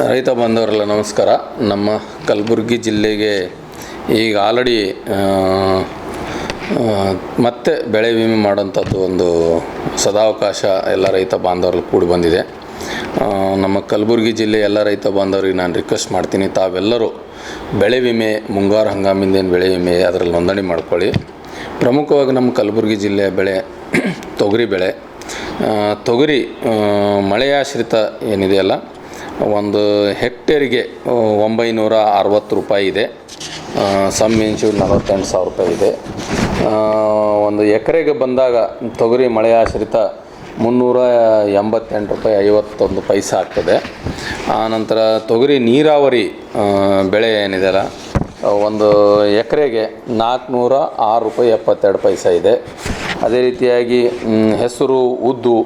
ರೈತ ಬಾಂಧವರೆಲ್ಲ ನಮಸ್ಕಾರ. ನಮ್ಮ ಕಲಬುರಗಿ ಜಿಲ್ಲೆಗೆ ಈಗ ಆಲ್ರೆಡಿ ಮತ್ತೆ ಬೆಳೆ ವಿಮೆ ಮಾಡೋಂಥದ್ದು ಒಂದು ಸದಾವಕಾಶ ಎಲ್ಲ ರೈತ ಬಾಂಧವರಲ್ಲಿ ಕೂಡಿ ಬಂದಿದೆ. ನಮ್ಮ ಕಲಬುರಗಿ ಜಿಲ್ಲೆ ಎಲ್ಲ ರೈತ ಬಾಂಧವರಿಗೆ ನಾನು ರಿಕ್ವೆಸ್ಟ್ ಮಾಡ್ತೀನಿ, ತಾವೆಲ್ಲರೂ ಬೆಳೆ ವಿಮೆ ಮುಂಗಾರು ಹಂಗಾಮಿಂದೇನು ಬೆಳೆ ವಿಮೆ ಅದರಲ್ಲಿ ನೋಂದಣಿ ಮಾಡ್ಕೊಳ್ಳಿ. ಪ್ರಮುಖವಾಗಿ ನಮ್ಮ ಕಲಬುರಗಿ ಜಿಲ್ಲೆಯ ಬೆಳೆ ತೊಗರಿ ಬೆಳೆ. ತೊಗರಿ ಮಳೆಯಾಶ್ರಿತ ಏನಿದೆಯಲ್ಲ, ಒಂದು ಹೆಕ್ಟೇರಿಗೆ 960 ರೂಪಾಯಿ ಇದೆ. ಸಮ್ ಇನ್ಶೂರ್ 48,000 ರೂಪಾಯಿ ಇದೆ. ಒಂದು ಎಕರೆಗೆ ಬಂದಾಗ ತೊಗರಿ ಮಳೆಯಾಶ್ರಿತ 388 ರೂಪಾಯಿ 51 ಪೈಸೆ ಆಗ್ತದೆ. ಆನಂತರ ತೊಗರಿ ನೀರಾವರಿ ಬೆಳೆ ಏನಿದೆಯಲ್ಲ, ಒಂದು ಎಕರೆಗೆ 406 ರೂಪಾಯಿ 72 ಪೈಸೆ ಇದೆ. ಅದೇ ರೀತಿಯಾಗಿ ಹೆಸರು ಉದ್ದು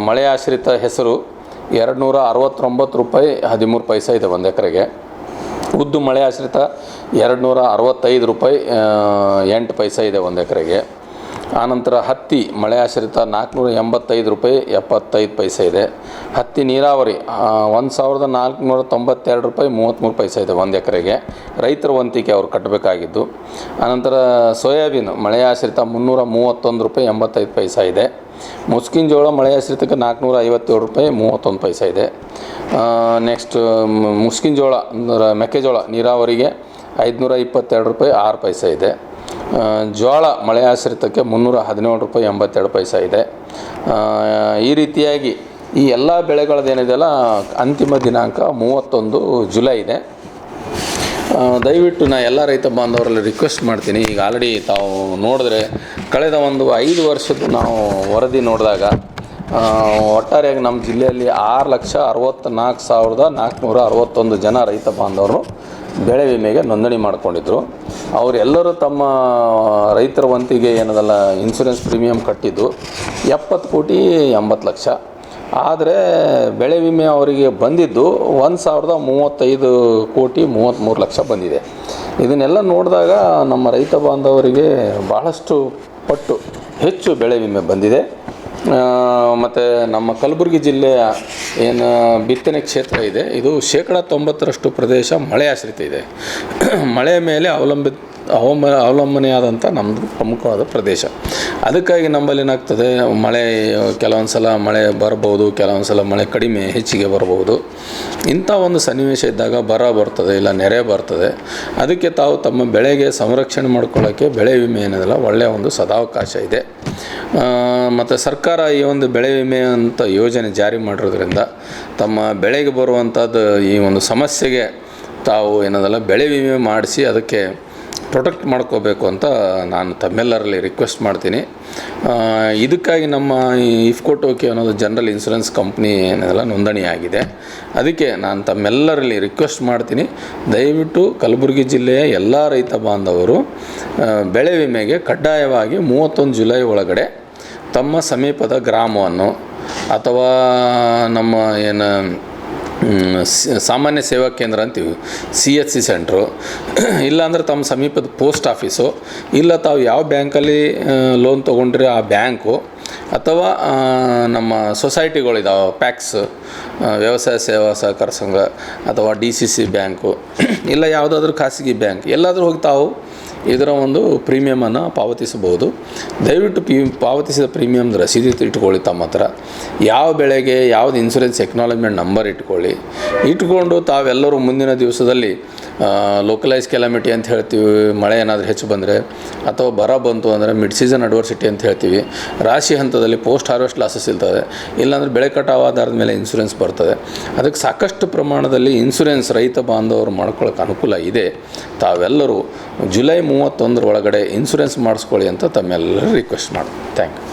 ಮಳೆಯಾಶ್ರಿತ ಹೆಸರು 269 ರೂಪಾಯಿ 13 ಪೈಸೆ ಇದೆ ಒಂದು ಎಕರೆಗೆ. ಉದ್ದು ಮಳೆ ಆಶ್ರಿತ 265 ರೂಪಾಯಿ 8 ಪೈಸೆ ಇದೆ ಒಂದು ಎಕರೆಗೆ. ಆನಂತರ ಹತ್ತಿ ಮಳೆ ಆಶ್ರಿತ 485 ರೂಪಾಯಿ 75 ಪೈಸೆ ಇದೆ. ಹತ್ತಿ ನೀರಾವರಿ 1492 ರೂಪಾಯಿ 33 ಪೈಸೆ ಇದೆ ಒಂದು ಎಕರೆಗೆ, ರೈತರ ವಂತಿಕೆ ಅವರು ಕಟ್ಟಬೇಕಾಗಿದ್ದು. ಆನಂತರ ಸೋಯಾಬೀನ್ ಮಳೆ ಆಶ್ರಿತ 331 ರೂಪಾಯಿ 85 ಪೈಸೆ ಇದೆ. ಮುಸ್ಕಿನ ಜೋಳ ಮಳೆ ಆಶ್ರಿತಕ್ಕೆ 457 ರೂಪಾಯಿ 31 ಪೈಸೆ ಇದೆ. ನೆಕ್ಸ್ಟ್ ಮುಸ್ಕಿನ ಜೋಳ ಅಂದರೆ ಮೆಕ್ಕೆಜೋಳ ನೀರಾವರಿಗೆ 522 ರೂಪಾಯಿ 6 ಪೈಸೆ ಇದೆ. ಜೋಳ ಮಳೆ ಆಶ್ರಿತಕ್ಕೆ 317 ರೂಪಾಯಿ 82 ಪೈಸೆ ಇದೆ. ಈ ರೀತಿಯಾಗಿ ಈ ಎಲ್ಲ ಬೆಳೆಗಳದ್ದೇನಿದೆಯಲ್ಲ ಅಂತಿಮ ದಿನಾಂಕ 31 ಜುಲೈ ಇದೆ. ದಯವಿಟ್ಟು ನಾನು ಎಲ್ಲ ರೈತ ಬಾಂಧವರಲ್ಲಿ ರಿಕ್ವೆಸ್ಟ್ ಮಾಡ್ತೀನಿ, ಈಗ ಆಲ್ರೆಡಿ ತಾವು ನೋಡಿದ್ರೆ ಕಳೆದ ಒಂದು 5 ವರ್ಷದ್ದು ನಾವು ವರದಿ ನೋಡಿದಾಗ ಒಟ್ಟಾರೆಯಾಗಿ ನಮ್ಮ ಜಿಲ್ಲೆಯಲ್ಲಿ 6,64,461 ಜನ ರೈತ ಬಾಂಧವರು ಬೆಳೆ ವಿಮೆಗೆ ನೋಂದಣಿ ಮಾಡ್ಕೊಂಡಿದ್ರು. ಅವರೆಲ್ಲರೂ ತಮ್ಮ ರೈತರ ವಂತಿಗೆ ಏನದಲ್ಲ ಇನ್ಶೂರೆನ್ಸ್ ಪ್ರೀಮಿಯಂ ಕಟ್ಟಿದ್ದು 70 ಕೋಟಿ 80 ಲಕ್ಷ. ಆದರೆ ಬೆಳೆ ವಿಮೆ ಅವರಿಗೆ ಬಂದಿದ್ದು 1,035 ಕೋಟಿ 33 ಲಕ್ಷ ಬಂದಿದೆ. ಇದನ್ನೆಲ್ಲ ನೋಡಿದಾಗ ನಮ್ಮ ರೈತ ಬಾಂಧವರಿಗೆ ಭಾಳಷ್ಟು ಪಟ್ಟು ಹೆಚ್ಚು ಬೆಳೆ ವಿಮೆ ಬಂದಿದೆ. ಮತ್ತು ನಮ್ಮ ಕಲಬುರಗಿ ಜಿಲ್ಲೆಯ ಏನು ಬಿತ್ತನೆ ಕ್ಷೇತ್ರ ಇದೆ, ಇದು 90% ಪ್ರದೇಶ ಮಳೆ ಆಶ್ರಿತ ಇದೆ. ಮಳೆ ಮೇಲೆ ಅವಲಂಬನೆಯಾದಂಥ ನಮ್ಮದು ಪ್ರಮುಖವಾದ ಪ್ರದೇಶ. ಅದಕ್ಕಾಗಿ ನಮ್ಮಲ್ಲಿ ಏನಾಗ್ತದೆ, ಮಳೆ ಕೆಲವೊಂದು ಸಲ ಮಳೆ ಬರ್ಬೋದು, ಕೆಲವೊಂದು ಸಲ ಮಳೆ ಕಡಿಮೆ ಹೆಚ್ಚಿಗೆ ಬರ್ಬೋದು. ಇಂಥ ಒಂದು ಸನ್ನಿವೇಶ ಇದ್ದಾಗ ಬರ ಬರ್ತದೆ, ಇಲ್ಲ ನೆರೆ ಬರ್ತದೆ. ಅದಕ್ಕೆ ತಾವು ತಮ್ಮ ಬೆಳೆಗೆ ಸಂರಕ್ಷಣೆ ಮಾಡ್ಕೊಳ್ಳೋಕ್ಕೆ ಬೆಳೆ ವಿಮೆ ಏನಿದೆಯಲ್ಲ ಒಳ್ಳೆಯ ಒಂದು ಸದಾವಕಾಶ ಇದೆ. ಮತ್ತು ಸರ್ಕಾರ ಈ ಒಂದು ಬೆಳೆ ವಿಮೆ ಅಂತ ಯೋಜನೆ ಜಾರಿ ಮಾಡಿರೋದ್ರಿಂದ ತಮ್ಮ ಬೆಳೆಗೆ ಬರುವಂಥದ್ದು ಈ ಒಂದು ಸಮಸ್ಯೆಗೆ ತಾವು ಏನದಲ್ಲ ಬೆಳೆ ವಿಮೆ ಮಾಡಿಸಿ ಅದಕ್ಕೆ ಪ್ರೊಟೆಕ್ಟ್ ಮಾಡ್ಕೋಬೇಕು ಅಂತ ನಾನು ತಮ್ಮೆಲ್ಲರಲ್ಲಿ ರಿಕ್ವೆಸ್ಟ್ ಮಾಡ್ತೀನಿ. ಇದಕ್ಕಾಗಿ ನಮ್ಮ ಇಫ್ಕೋ ಟೋಕಿಯೋ ಅನ್ನೋದು ಜನರಲ್ ಇನ್ಶೂರೆನ್ಸ್ ಕಂಪ್ನಿ ಏನೆಲ್ಲ ನೋಂದಣಿ ಆಗಿದೆ. ಅದಕ್ಕೆ ನಾನು ತಮ್ಮೆಲ್ಲರಲ್ಲಿ ರಿಕ್ವೆಸ್ಟ್ ಮಾಡ್ತೀನಿ, ದಯವಿಟ್ಟು ಕಲಬುರಗಿ ಜಿಲ್ಲೆಯ ಎಲ್ಲ ರೈತ ಬಾಂಧವರು ಬೆಳೆ ವಿಮೆಗೆ ಕಡ್ಡಾಯವಾಗಿ 31 ಜುಲೈ ಒಳಗಡೆ ತಮ್ಮ ಸಮೀಪದ ಗ್ರಾಮವನ್ನು ಅಥವಾ ನಮ್ಮ ಏನು ಸಾಮಾನ್ಯ ಸೇವಾ ಕೇಂದ್ರ ಅಂತೀವಿ, CHC ಸೆಂಟ್ರು, ಇಲ್ಲಾಂದರೆ ತಮ್ಮ ಸಮೀಪದ ಪೋಸ್ಟ್ ಆಫೀಸು, ಇಲ್ಲ ತಾವು ಯಾವ ಬ್ಯಾಂಕಲ್ಲಿ ಲೋನ್ ತೊಗೊಂಡ್ರೆ ಆ ಬ್ಯಾಂಕು, ಅಥವಾ ನಮ್ಮ ಸೊಸೈಟಿಗಳಿದಾವೆ ಪ್ಯಾಕ್ಸ್ ವ್ಯವಸಾಯ ಸೇವಾ ಸಹಕಾರ ಸಂಘ ಅಥವಾ DCC ಬ್ಯಾಂಕು, ಇಲ್ಲ ಯಾವುದಾದ್ರೂ ಖಾಸಗಿ ಬ್ಯಾಂಕ್, ಎಲ್ಲಾದರೂ ಹೋಗಿ ತಾವು ಇದರ ಒಂದು ಪ್ರೀಮಿಯಮನ್ನು ಪಾವತಿಸಬಹುದು. ದಯವಿಟ್ಟು ಪಾವತಿಸಿದ ಪ್ರೀಮಿಯಮ್ದು ರಸೀದಿ ಇಟ್ಕೊಳ್ಳಿ ತಮ್ಮ ಹತ್ರ. ಯಾವ ಬೆಳೆಗೆ ಯಾವ್ದು ಇನ್ಶೂರೆನ್ಸ್ ಎಕ್ನಾಲಜ್ಮೆಂಟ್ ನಂಬರ್ ಇಟ್ಕೊಂಡು ತಾವೆಲ್ಲರೂ ಮುಂದಿನ ದಿವಸದಲ್ಲಿ ಲೋಕಲೈಸ್ ಕೆಲಾಮಿಟಿ ಅಂತ ಹೇಳ್ತೀವಿ, ಮಳೆ ಏನಾದರೂ ಹೆಚ್ಚು ಬಂದರೆ ಅಥವಾ ಬರ ಬಂತು ಅಂದರೆ ಮಿಡ್ ಸೀಸನ್ ಅಡ್ವರ್ಸಿಟಿ ಅಂತ ಹೇಳ್ತೀವಿ. ರಾಶಿ ಹಂತದಲ್ಲಿ ಪೋಸ್ಟ್ ಹಾರ್ವೆಸ್ಟ್ ಲಾಸಸ್ ಇರ್ತದೆ, ಇಲ್ಲಾಂದರೆ ಬೆಳೆ ಕಟಾವು ಆಧಾರದ ಮೇಲೆ ಇನ್ಶೂರೆನ್ಸ್ ಬರ್ತದೆ. ಅದಕ್ಕೆ ಸಾಕಷ್ಟು ಪ್ರಮಾಣದಲ್ಲಿ ಇನ್ಶೂರೆನ್ಸ್ ರೈತ ಬಾಂಧವರು ಮಾಡ್ಕೊಳ್ಳೋಕೆ ಅನುಕೂಲ ಇದೆ. ತಾವೆಲ್ಲರೂ ಜುಲೈ 31 ಒಳಗಡೆ ಇನ್ಶೂರೆನ್ಸ್ ಮಾಡಿಸ್ಕೊಳ್ಳಿ ಅಂತ ತಮ್ಮೆಲ್ಲರೂ ರಿಕ್ವೆಸ್ಟ್ ಮಾಡ್ತೀನಿ. Thank you.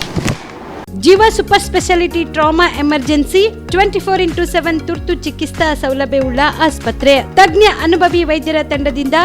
Jeeva super speciality trauma emergency 24x7 ತುರ್ತು ಚಿಕಿತ್ಸಾ ಸೌಲಭ್ಯವುಳ್ಳ ಆಸ್ಪತ್ರೆ. ತಜ್ಞ ಅನುಭವಿ ವೈದ್ಯರ ತಂಡದಿಂದ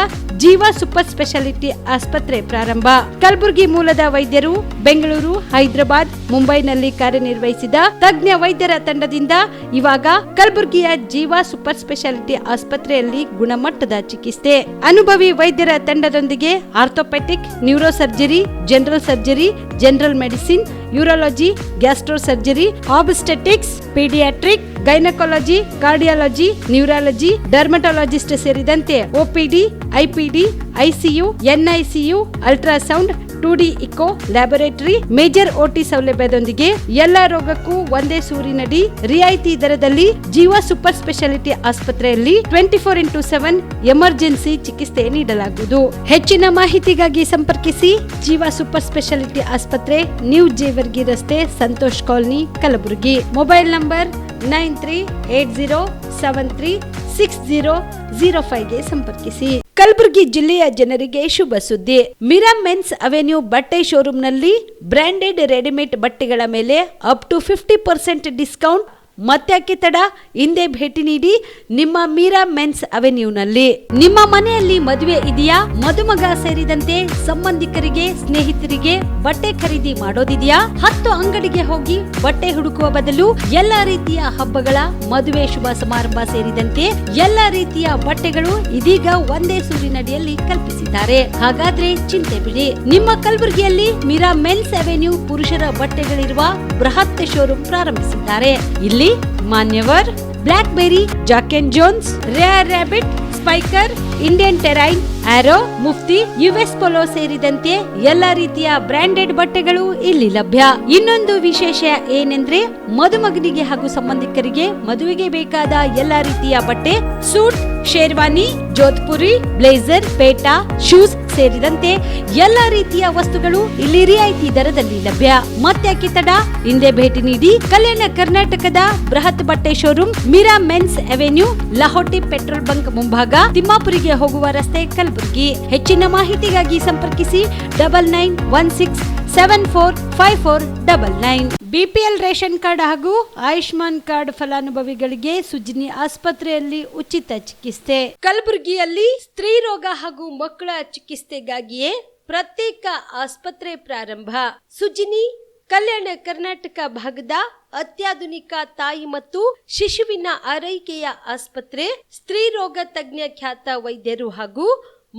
ಜೀವ ಸೂಪರ್ ಸ್ಪೆಷಾಲಿಟಿ ಆಸ್ಪತ್ರೆ ಪ್ರಾರಂಭ. ಕಲಬುರಗಿ ಮೂಲದ ವೈದ್ಯರು ಬೆಂಗಳೂರು, ಹೈದರಾಬಾದ್, ಮುಂಬೈನಲ್ಲಿ ಕಾರ್ಯನಿರ್ವಹಿಸಿದ ತಜ್ಞ ವೈದ್ಯರ ತಂಡದಿಂದ ಇವಾಗ ಕಲಬುರಗಿಯ ಜೀವ ಸೂಪರ್ ಸ್ಪೆಷಾಲಿಟಿ ಆಸ್ಪತ್ರೆಯಲ್ಲಿ ಗುಣಮಟ್ಟದ ಚಿಕಿತ್ಸೆ. ಅನುಭವಿ ವೈದ್ಯರ ತಂಡದೊಂದಿಗೆ orthopaedic, neuro surgery, general surgery, general medicine, urology, gastro surgery, obstetrics, paediatric, gynaecology, cardiology, neurology, dermatologist ಸೇರಿದಂತೆ OPD, IPD, ICU, NICU, ultrasound, 2D echo, laboratory, major OT ಸೌಲಭ್ಯದೊಂದಿಗೆ ಎಲ್ಲಾ ರೋಗಕ್ಕೂ ಒಂದೇ ಸೂರಿನಡಿ ರಿಯಾಯಿತಿ ದರದಲ್ಲಿ ಜೀವ ಸೂಪರ್ ಸ್ಪೆಷಾಲಿಟಿ ಆಸ್ಪತ್ರೆಯಲ್ಲಿ 24x7 ಎಮರ್ಜೆನ್ಸಿ ಚಿಕಿತ್ಸೆ ನೀಡಲಾಗುವುದು. ಹೆಚ್ಚಿನ ಮಾಹಿತಿಗಾಗಿ ಸಂಪರ್ಕಿಸಿ ಜೀವ ಸೂಪರ್ ಸ್ಪೆಷಾಲಿಟಿ ಆಸ್ಪತ್ರೆ, ನ್ಯೂ ಜೇವರ್ಗಿ ರಸ್ತೆ, Santosh colony, Kalaburagi. Mobile number 9380736005ಗೆ ಸಂಪರ್ಕಿಸಿ. ಕಲಬುರಗಿ ಜಿಲ್ಲೆಯ ಜನರಿಗೆ ಶುಭ ಸುದ್ದಿ. ಮಿರಾ ಮೆನ್ಸ್ ಅವೆನ್ಯೂ ಬಟ್ಟೆ ಶೋರೂಮ್ನಲ್ಲಿ ಬ್ರಾಂಡೆಡ್ ರೆಡಿಮೇಡ್ ಬಟ್ಟೆಗಳ ಮೇಲೆ ಅಪ್ ಟು 50% ಡಿಸ್ಕೌಂಟ್. ಮತ್ತ್ಯಾಕೆ ತಡ? ಹಿಂದೆ ಭೇಟಿ ನೀಡಿ ನಿಮ್ಮ ಮೀರಾ ಮೆನ್ಸ್ ಅವೆನ್ಯೂನಲ್ಲಿ. ನಿಮ್ಮ ಮನೆಯಲ್ಲಿ ಮದುವೆ ಇದೆಯಾ? ಮದುಮಗ ಸೇರಿದಂತೆ ಸಂಬಂಧಿಕರಿಗೆ, ಸ್ನೇಹಿತರಿಗೆ ಬಟ್ಟೆ ಖರೀದಿ ಮಾಡೋದಿದೆಯಾ? 10 ಅಂಗಡಿಗೆ ಹೋಗಿ ಬಟ್ಟೆ ಹುಡುಕುವ ಬದಲು ಎಲ್ಲಾ ರೀತಿಯ ಹಬ್ಬಗಳ, ಮದುವೆ, ಶುಭ ಸಮಾರಂಭ ಸೇರಿದಂತೆ ಎಲ್ಲಾ ರೀತಿಯ ಬಟ್ಟೆಗಳು ಇದೀಗ ಒಂದೇ ಸೂರಿನಡಿಯಲ್ಲಿ ಕಲ್ಪಿಸಿದ್ದಾರೆ. ಹಾಗಾದ್ರೆ ಚಿಂತೆ ಬಿಡಿ. ನಿಮ್ಮ ಕಲಬುರಗಿಯಲ್ಲಿ ಮೀರಾ ಮೆನ್ಸ್ ಅವೆನ್ಯೂ ಪುರುಷರ ಬಟ್ಟೆಗಳಿರುವ ಬೃಹತ್ ಶೋರೂಮ್ ಪ್ರಾರಂಭಿಸಿದ್ದಾರೆ. ಇಲ್ಲಿ Manyavar, Blackberrys, Jack and Jones, Rare Rabbit, Spykar, Indian Terrain, Arrow, Mufti, US Polo ಸೇರಿದಂತೆ ಎಲ್ಲಾ ರೀತಿಯ ಬ್ರಾಂಡೆಡ್ ಬಟ್ಟೆಗಳು ಇಲ್ಲಿ ಲಭ್ಯ. ಇನ್ನೊಂದು ವಿಶೇಷ ಏನೆಂದ್ರೆ, ಮದುಮಗನಿಗೆ ಹಾಗೂ ಸಂಬಂಧಿಕರಿಗೆ ಮದುವೆಗೆ ಬೇಕಾದ ಎಲ್ಲಾ ರೀತಿಯ ಬಟ್ಟೆ, ಸೂಟ್, ಶೇರ್ವಾನಿ, ಜೋಧ್ಪುರಿ, ಬ್ಲೇಸರ್, ಪೇಟಾ, ಶೂಸ್ ಸೇರಿದಂತೆ ಎಲ್ಲಾ ರೀತಿಯ ವಸ್ತುಗಳು ಇಲ್ಲಿ ರಿಯಾಯಿತಿ ದರದಲ್ಲಿ ಲಭ್ಯ. ಮತ್ತ್ಯಾಕೆ ತಡ? ಹಿಂದೆ ಭೇಟಿ ನೀಡಿ. ಕಲ್ಯಾಣ ಕರ್ನಾಟಕದ ಬೃಹತ್ ಬಟ್ಟೆ showroom Meera men's avenue, Lahoti petrol bunk ಮುಂಭಾಗ, ತಿಮ್ಮಾಪುರಿಗೆ ಹೋಗುವ ರಸ್ತೆ, ಕಲಬುರಗಿ. ಹೆಚ್ಚಿನ ಮಾಹಿತಿಗಾಗಿ ಸಂಪರ್ಕಿಸಿ 9916745499. ಬಿಪಿಎಲ್ ರೇಷನ್ ಕಾರ್ಡ್ ಹಾಗೂ ಆಯುಷ್ಮಾನ್ ಕಾರ್ಡ್ ಫಲಾನುಭವಿಗಳಿಗೆ ಸುಜ್ನಿ ಆಸ್ಪತ್ರೆಯಲ್ಲಿ ಉಚಿತ ಚಿಕಿತ್ಸೆ. ಕಲಬುರಗಿಯಲ್ಲಿ ಸ್ತ್ರೀ ರೋಗ ಹಾಗೂ ಮಕ್ಕಳ ಚಿಕಿತ್ಸೆಗಾಗಿಯೇ ಪ್ರತ್ಯೇಕ ಆಸ್ಪತ್ರೆ ಪ್ರಾರಂಭ. ಸುಜ್ನಿ ಕಲ್ಯಾಣ ಕರ್ನಾಟಕ ಭಾಗದ ಅತ್ಯಾಧುನಿಕ ತಾಯಿ ಮತ್ತು ಶಿಶುವಿನ ಆರೈಕೆಯ ಆಸ್ಪತ್ರೆ. ಸ್ತ್ರೀ ರೋಗ ತಜ್ಞ ಖ್ಯಾತ ವೈದ್ಯರು ಹಾಗೂ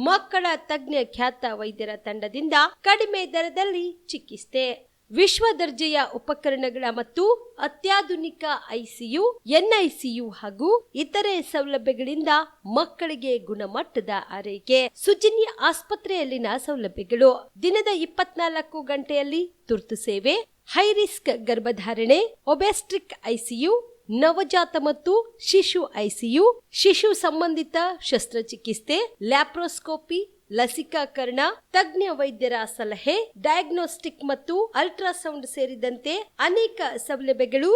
ಮಕ್ಕಳ ತಜ್ಞ ಖ್ಯಾತ ವೈದ್ಯರ ತಂಡದಿಂದ ಕಡಿಮೆ ದರದಲ್ಲಿ ಚಿಕಿತ್ಸೆ. ವಿಶ್ವ ದರ್ಜೆಯ ಉಪಕರಣಗಳ ಮತ್ತು ಅತ್ಯಾಧುನಿಕ ಐಸಿಯು, ಎನ್ಐಸಿಯು ಹಾಗೂ ಇತರೆ ಸೌಲಭ್ಯಗಳಿಂದ ಮಕ್ಕಳಿಗೆ ಗುಣಮಟ್ಟದ ಆರೈಕೆ. ಸುಜ್ನಿ ಆಸ್ಪತ್ರೆಯಲ್ಲಿನ ಸೌಲಭ್ಯಗಳು: ದಿನದ 24 ಗಂಟೆಯಲ್ಲಿ ತುರ್ತು ಸೇವೆ, ಹೈ ರಿಸ್ಕ್ ಗರ್ಭಧಾರಣೆ, ಒಬೆಸ್ಟ್ರಿಕ್ ಐಸಿಯು, ನವಜಾತ ಮತ್ತು ಶಿಶು ಐಸಿಯು, ಶಿಶು ಸಂಬಂಧಿತ ಶಸ್ತ್ರಚಿಕಿತ್ಸೆ, ಲ್ಯಾಪ್ರೋಸ್ಕೋಪಿ, ಲಸಿಕಾಕರಣ, ತಜ್ಞ ವೈದ್ಯರ ಸಲಹೆ, ಡಯಾಗ್ನೋಸ್ಟಿಕ್ ಮತ್ತು ಅಲ್ಟ್ರಾಸೌಂಡ್ ಸೇರಿದಂತೆ ಅನೇಕ ಸೌಲಭ್ಯಗಳು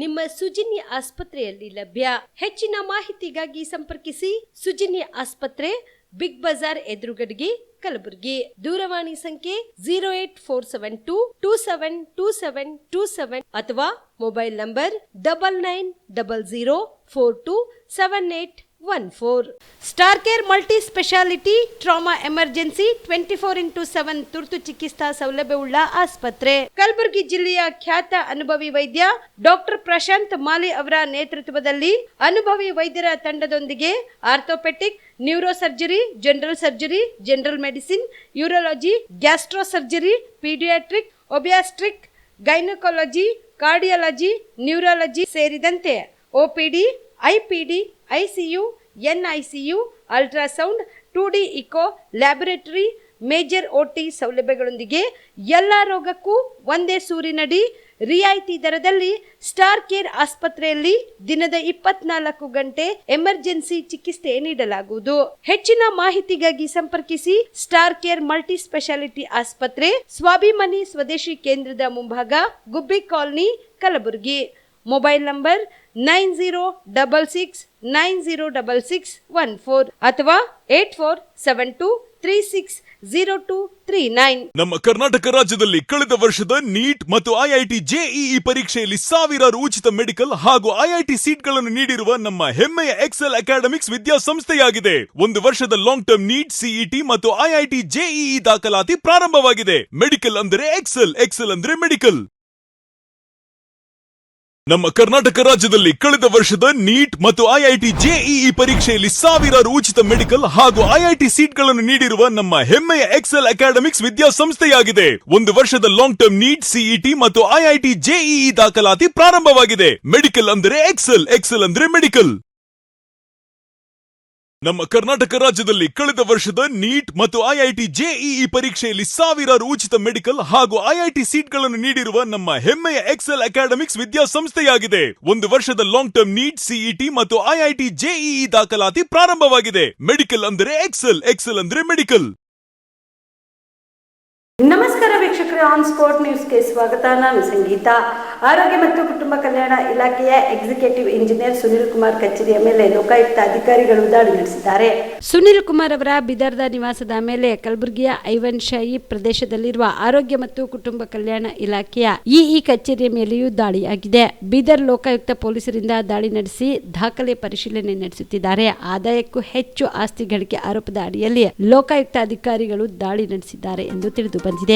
ನಿಮ್ಮ ಸುಜ್ನಿ ಆಸ್ಪತ್ರೆಯಲ್ಲಿ ಲಭ್ಯ. ಹೆಚ್ಚಿನ ಮಾಹಿತಿಗಾಗಿ ಸಂಪರ್ಕಿಸಿ ಸುಜ್ನಿ ಆಸ್ಪತ್ರೆ, ಬಿಗ್ ಬಜಾರ್ ಎದುರುಗಡೆಗೆ, ಕಲಬುರಗಿ. ದೂರವಾಣಿ ಸಂಖ್ಯೆ 08472272727 ಅಥವಾ mobile number 9900427814. Star care multi speciality trauma emergency 24x7 ತುರ್ತು ಚಿಕಿತ್ಸಾ ಸೌಲಭ್ಯವುಳ್ಳ ಆಸ್ಪತ್ರೆ. ಕಲಬುರಗಿ ಜಿಲ್ಲೆಯ ಖ್ಯಾತ ಅನುಭವಿ ವೈದ್ಯ ಡಾಕ್ಟರ್ ಪ್ರಶಾಂತ್ ಮಾಲಿ ಅವರ ನೇತೃತ್ವದಲ್ಲಿ ಅನುಭವಿ ವೈದ್ಯರ ತಂಡದೊಂದಿಗೆ orthopaedic, neuro surgery, general surgery, general medicine, urology, gastro surgery, paediatric, obstetric, gynaecology, cardiology, neurology ಸೇರಿದಂತೆ OPD, IPD, ICU, NICU, ultrasound, 2D echo, laboratory, major OT ಸೌಲಭ್ಯಗಳೊಂದಿಗೆ ಎಲ್ಲಾ ರೋಗಕ್ಕೂ ಒಂದೇ ಸೂರಿನಡಿ ರಿಯಾಯಿತಿ ದರದಲ್ಲಿ ಸ್ಟಾರ್ ಕೇರ್ ಆಸ್ಪತ್ರೆಯಲ್ಲಿ ದಿನದ 24 ಗಂಟೆ ಎಮರ್ಜೆನ್ಸಿ ಚಿಕಿತ್ಸೆ ನೀಡಲಾಗುವುದು. ಹೆಚ್ಚಿನ ಮಾಹಿತಿಗಾಗಿ ಸಂಪರ್ಕಿಸಿ ಸ್ಟಾರ್ ಕೇರ್ ಮಲ್ಟಿ ಸ್ಪೆಷಾಲಿಟಿ ಆಸ್ಪತ್ರೆ, ಸ್ವಾಭಿಮಾನಿ ಸ್ವದೇಶಿ ಕೇಂದ್ರದ ಮುಂಭಾಗ, ಗುಬ್ಬಿ ಕಾಲನಿ, ಕಲಬುರಗಿ. ಮೊಬೈಲ್ ನಂಬರ್ 9066906614 ಅಥವಾ 8472360239. ನಮ್ಮ ಕರ್ನಾಟಕ ರಾಜ್ಯದಲ್ಲಿ ಕಳೆದ ವರ್ಷದ ನೀಟ್ ಮತ್ತು ಐಐಟಿ ಜೆಇಇ ಪರೀಕ್ಷೆಯಲ್ಲಿ ಸಾವಿರಾರು ಉಚಿತ ಮೆಡಿಕಲ್ ಹಾಗೂ ಐಐಟಿ ಸೀಟ್ಗಳನ್ನು ನೀಡಿರುವ ನಮ್ಮ ಹೆಮ್ಮೆಯ ಎಕ್ಸೆಲ್ ಅಕಾಡೆಮಿಕ್ಸ್ ವಿದ್ಯಾಸಂಸ್ಥೆಯಾಗಿದೆ. 1 ವರ್ಷದ ಲಾಂಗ್ ಟರ್ಮ್ ನೀಟ್, ಸಿಇಟಿ ಮತ್ತು ಐಐಟಿ ಜೆಇಇ ದಾಖಲಾತಿ ಪ್ರಾರಂಭವಾಗಿದೆ. ಮೆಡಿಕಲ್ ಅಂದರೆ ಎಕ್ಸೆಲ್, ಎಕ್ಸೆಲ್ ಅಂದರೆ ಮೆಡಿಕಲ್. ನಮ್ಮ ಕರ್ನಾಟಕ ರಾಜ್ಯದಲ್ಲಿ ಕಳೆದ ವರ್ಷದ ನೀಟ್ ಮತ್ತು ಐಐಟಿ ಜೆಇಇ ಪರೀಕ್ಷೆಯಲ್ಲಿ ಸಾವಿರಾರು ಉಚಿತ ಮೆಡಿಕಲ್ ಹಾಗೂ ಐಐಟಿ ಸೀಟ್ಗಳನ್ನು ನೀಡಿರುವ ನಮ್ಮ ಹೆಮ್ಮೆಯ ಎಕ್ಸೆಲ್ ಅಕಾಡೆಮಿಕ್ಸ್ ವಿದ್ಯಾಸಂಸ್ಥೆಯಾಗಿದೆ. ಒಂದು ವರ್ಷದ ಲಾಂಗ್ ಟರ್ಮ್ ನೀಟ್, ಸಿಇಟಿ ಮತ್ತು ಐಐಟಿ ಜೆಇಇ ದಾಖಲಾತಿ ಪ್ರಾರಂಭವಾಗಿದೆ. ಮೆಡಿಕಲ್ ಅಂದರೆ ಎಕ್ಸೆಲ್, ಎಕ್ಸೆಲ್ ಅಂದ್ರೆ ಮೆಡಿಕಲ್. ನಮ್ಮ ಕರ್ನಾಟಕ ರಾಜ್ಯದಲ್ಲಿ ಕಳೆದ ವರ್ಷದ ನೀಟ್ ಮತ್ತು ಐಐಟಿ ಜೆಇಇ ಪರೀಕ್ಷೆಯಲ್ಲಿ ಸಾವಿರಾರು ಉಚಿತ ಮೆಡಿಕಲ್ ಹಾಗೂ ಐಐಟಿ ಸೀಟ್ಗಳನ್ನು ನೀಡಿರುವ ನಮ್ಮ ಹೆಮ್ಮೆಯ ಎಕ್ಸೆಲ್ ಅಕಾಡೆಮಿಕ್ಸ್ ವಿದ್ಯಾಸಂಸ್ಥೆಯಾಗಿದೆ. ಒಂದು ವರ್ಷದ ಲಾಂಗ್ ಟರ್ಮ್ ನೀಟ್, ಸಿಇಟಿ ಮತ್ತು ಐಐಟಿ ಜೆಇಇ ದಾಖಲಾತಿ ಪ್ರಾರಂಭವಾಗಿದೆ. ಮೆಡಿಕಲ್ ಅಂದರೆ ಎಕ್ಸೆಲ್, ಎಕ್ಸೆಲ್ ಅಂದ್ರೆ ಮೆಡಿಕಲ್. ನಮಸ್ಕಾರ ವೀಕ್ಷಕರೇ, ಆನ್ ಸ್ಪಾಟ್ ನ್ಯೂಸ್ಗೆ ಸ್ವಾಗತ. ನಾನು ಸಂಗೀತ. ಆರೋಗ್ಯ ಮತ್ತು ಕುಟುಂಬ ಕಲ್ಯಾಣ ಇಲಾಖೆಯ ಎಕ್ಸಿಕ್ಯೂಟಿವ್ ಇಂಜಿನಿಯರ್ ಸುನಿಲ್ ಕುಮಾರ್ ಕಚೇರಿಯ ಮೇಲೆ ಲೋಕಾಯುಕ್ತ ಅಧಿಕಾರಿಗಳು ದಾಳಿ ನಡೆಸಿದ್ದಾರೆ. ಸುನಿಲ್ ಕುಮಾರ್ ಅವರ ಬಿದರ್ದ ನಿವಾಸದ ಮೇಲೆ ಕಲಬುರಗಿಯ ಐವನ್ ಶಾಹಿ ಪ್ರದೇಶದಲ್ಲಿರುವ ಆರೋಗ್ಯ ಮತ್ತು ಕುಟುಂಬ ಕಲ್ಯಾಣ ಇಲಾಖೆಯ ಇಇ ಕಚೇರಿಯ ಮೇಲೆಯೂ ದಾಳಿಯಾಗಿದೆ. ಬೀದರ್ ಲೋಕಾಯುಕ್ತ ಪೊಲೀಸರಿಂದ ದಾಳಿ ನಡೆಸಿ ದಾಖಲೆ ಪರಿಶೀಲನೆ ನಡೆಸುತ್ತಿದ್ದಾರೆ. ಆದಾಯಕ್ಕೂ ಹೆಚ್ಚು ಆಸ್ತಿ ಗಳಿಕೆ ಆರೋಪದ ಅಡಿಯಲ್ಲಿ ಲೋಕಾಯುಕ್ತ ಅಧಿಕಾರಿಗಳು ದಾಳಿ ನಡೆಸಿದ್ದಾರೆ ಎಂದು ತಿಳಿದು ಬಂದಿದೆ.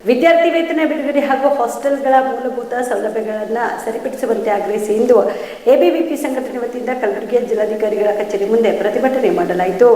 ವಿದ್ಯಾರ್ಥಿ ವೇತನ ಬಿಡುಗಡೆ ಹಾಗೂ ಹಾಸ್ಟೆಲ್ಗಳ ಮೂಲಭೂತ ಸೌಲಭ್ಯಗಳನ್ನು ಸರಿಪಡಿಸುವಂತೆ ಆಗ್ರಹಿಸಿ ಇಂದು ಎಬಿವಿಪಿ ಸಂಘಟನೆ ವತಿಯಿಂದ ಕಲಬುರಗಿಯ ಜಿಲ್ಲಾಧಿಕಾರಿಗಳ ಕಚೇರಿ ಮುಂದೆ ಪ್ರತಿಭಟನೆ ಮಾಡಲಾಯಿತು.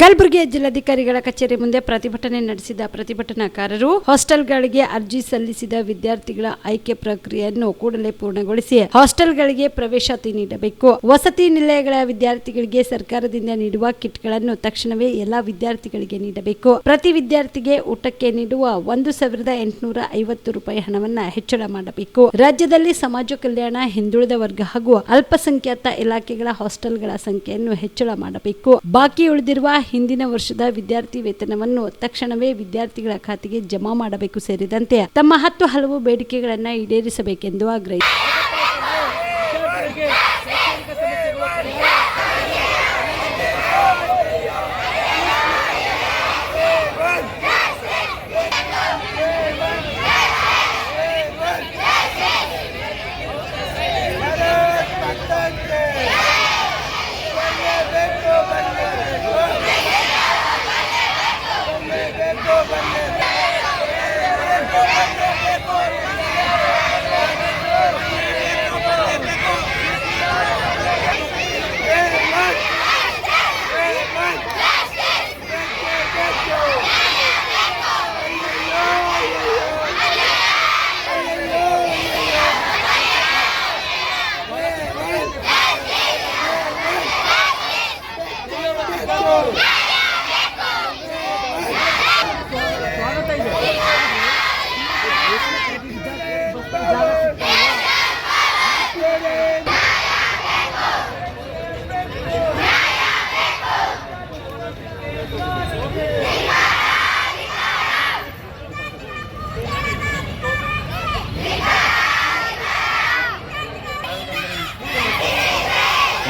ಕಲಬುರಗಿಯ ಜಿಲ್ಲಾಧಿಕಾರಿಗಳ ಕಚೇರಿ ಮುಂದೆ ಪ್ರತಿಭಟನೆ ನಡೆಸಿದ ಪ್ರತಿಭಟನಾಕಾರರು ಹಾಸ್ಟೆಲ್ಗಳಿಗೆ ಅರ್ಜಿ ಸಲ್ಲಿಸಿದ ವಿದ್ಯಾರ್ಥಿಗಳ ಆಯ್ಕೆ ಪ್ರಕ್ರಿಯೆಯನ್ನು ಕೂಡಲೇ ಪೂರ್ಣಗೊಳಿಸಿ ಹಾಸ್ಟೆಲ್ಗಳಿಗೆ ಪ್ರವೇಶಾತಿ ನೀಡಬೇಕು. ವಸತಿ ನಿಲಯಗಳ ವಿದ್ಯಾರ್ಥಿಗಳಿಗೆ ಸರ್ಕಾರದಿಂದ ನೀಡುವ ಕಿಟ್ಗಳನ್ನು ತಕ್ಷಣವೇ ಎಲ್ಲಾ ವಿದ್ಯಾರ್ಥಿಗಳಿಗೆ ನೀಡಬೇಕು. ಪ್ರತಿ ವಿದ್ಯಾರ್ಥಿಗೆ ಊಟಕ್ಕೆ ನೀಡುವ 1,850 ರೂಪಾಯಿ ಹಣವನ್ನ ಹೆಚ್ಚಳ ಮಾಡಬೇಕು. ರಾಜ್ಯದಲ್ಲಿ ಸಮಾಜ ಕಲ್ಯಾಣ, ಹಿಂದುಳಿದ ವರ್ಗ ಹಾಗೂ ಅಲ್ಪಸಂಖ್ಯಾತ ಇಲಾಖೆಗಳ ಹಾಸ್ಟೆಲ್ಗಳ ಸಂಖ್ಯೆಯನ್ನು ಹೆಚ್ಚಳ ಮಾಡಬೇಕು. ಬಾಕಿ ಉಳಿದಿರುವ ಹಿಂದಿನ ವರ್ಷದ ವಿದ್ಯಾರ್ಥಿ ವೇತನವನ್ನು ತಕ್ಷಣವೇ ವಿದ್ಯಾರ್ಥಿಗಳ ಖಾತೆಗೆ ಜಮಾ ಮಾಡಬೇಕು ಸೇರಿದಂತೆ ತಮ್ಮ 10 ಹಲವು ಬೇಡಿಕೆಗಳನ್ನು ಈಡೇರಿಸಬೇಕೆಂದು ಆಗ್ರಹಿಸಿದರು.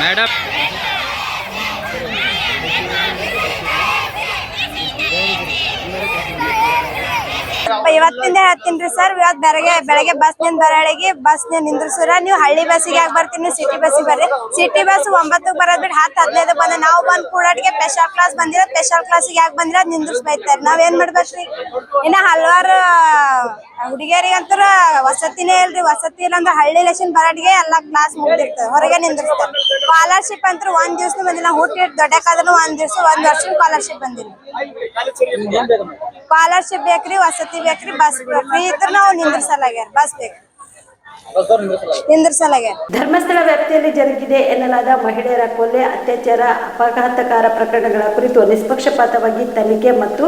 मैडम ಇವತ್ತಿಂದ ಹೇಳ್ತೀನಿ ಸರ್. ಇವತ್ತು ಬೆಳಗ್ಗೆ ಬಸ್ ನಿಂದ ಬರಳಿಗೆ ಬಸ್ ನಿಂದ್ರಸರ ನೀವು ಹಳ್ಳಿ ಬಸ್ಸಿಗೆ ಯಾಕೆ ಬರ್ತೀನಿ, ಸಿಟಿ ಬಸ್ಸಿಗೆ ಬರ್ರಿ. ಸಿಟಿ ಬಸ್ 9ಕ್ಕೆ ಬರೋದ್ ಬಿಟ್ಟು 10-15 ಬಂದ ನಾವು ಬಂದ್ ಕೂಡಾಟಿಗೆ ಸ್ಪೆಷಲ್ ಕ್ಲಾಸ್ ಬಂದಿರ. ಸ್ಪೆಷಲ್ ಕ್ಲಾಸಿಗೆ ಯಾಕೆ ಬಂದಿರ ಅದ್ ನಿಂದ್ರಿಸಿ ಬೈತಾರೆ. ನಾವೇನ್ ಮಾಡ್ಬೇಕ್ರಿ? ಇನ್ನ ಹಲವಾರು ಹುಡುಗಿಯರಿಗಂತರ ವಸತಿನೇ ಇಲ್ರಿ. ವಸತಿ ಇಲ್ಲ ಅಂದ್ರೆ ಹಳ್ಳಿ ಲೆಸನ್ ಬರಾಟಿಗೆ ಎಲ್ಲಾ ಕ್ಲಾಸ್ ಮುಗ್ದಿರ್ತದೆ, ಹೊರಗೆ ನಿಂದ್ರಿಸ್ತಾರೆ. ಸ್ಕಾಲರ್ಶಿಪ್ ಅಂತ ಒಂದ್ ದಿವ್ಸ ಬಂದಿಲ್ಲ. ಹುಟ್ಟಿ ದೊಡ್ಡಕಾದ್ರೂ ಒಂದ್ ದಿವ್ಸ 1 ವರ್ಷ ಸ್ಕಾಲರ್ಶಿಪ್ ಬಂದಿಲ್ಲ. ಸ್ಕಾಲರ್ಶಿಪ್ ಬೇಕ್ರಿ, ವಸತಿ ಬೇಕ್ರಿ, ಬಸ್ ಬೇಕ್ರಿ. ಇದ್ರ ನಾವು ನಿಂದ್ರಿಸಲಾಗ್ಯಾರ. ಬಸ್ ಬೇಕು, ನಿಂದ್ರಿಸಲಾಗ್ಯಾರ. ಧರ್ಮಸ್ಥಳ ವ್ಯಾಪ್ತಿಯಲ್ಲಿ ಜರುಗಿದೆ ಎನ್ನಲಾದ ಮಹಿಳೆಯರ ಕೊಲೆ, ಅತ್ಯಾಚಾರ, ಅಪಘಾತಕಾರ ಪ್ರಕರಣಗಳ ಕುರಿತು ನಿಷ್ಪಕ್ಷಪಾತವಾಗಿ ತನಿಖೆ ಮತ್ತು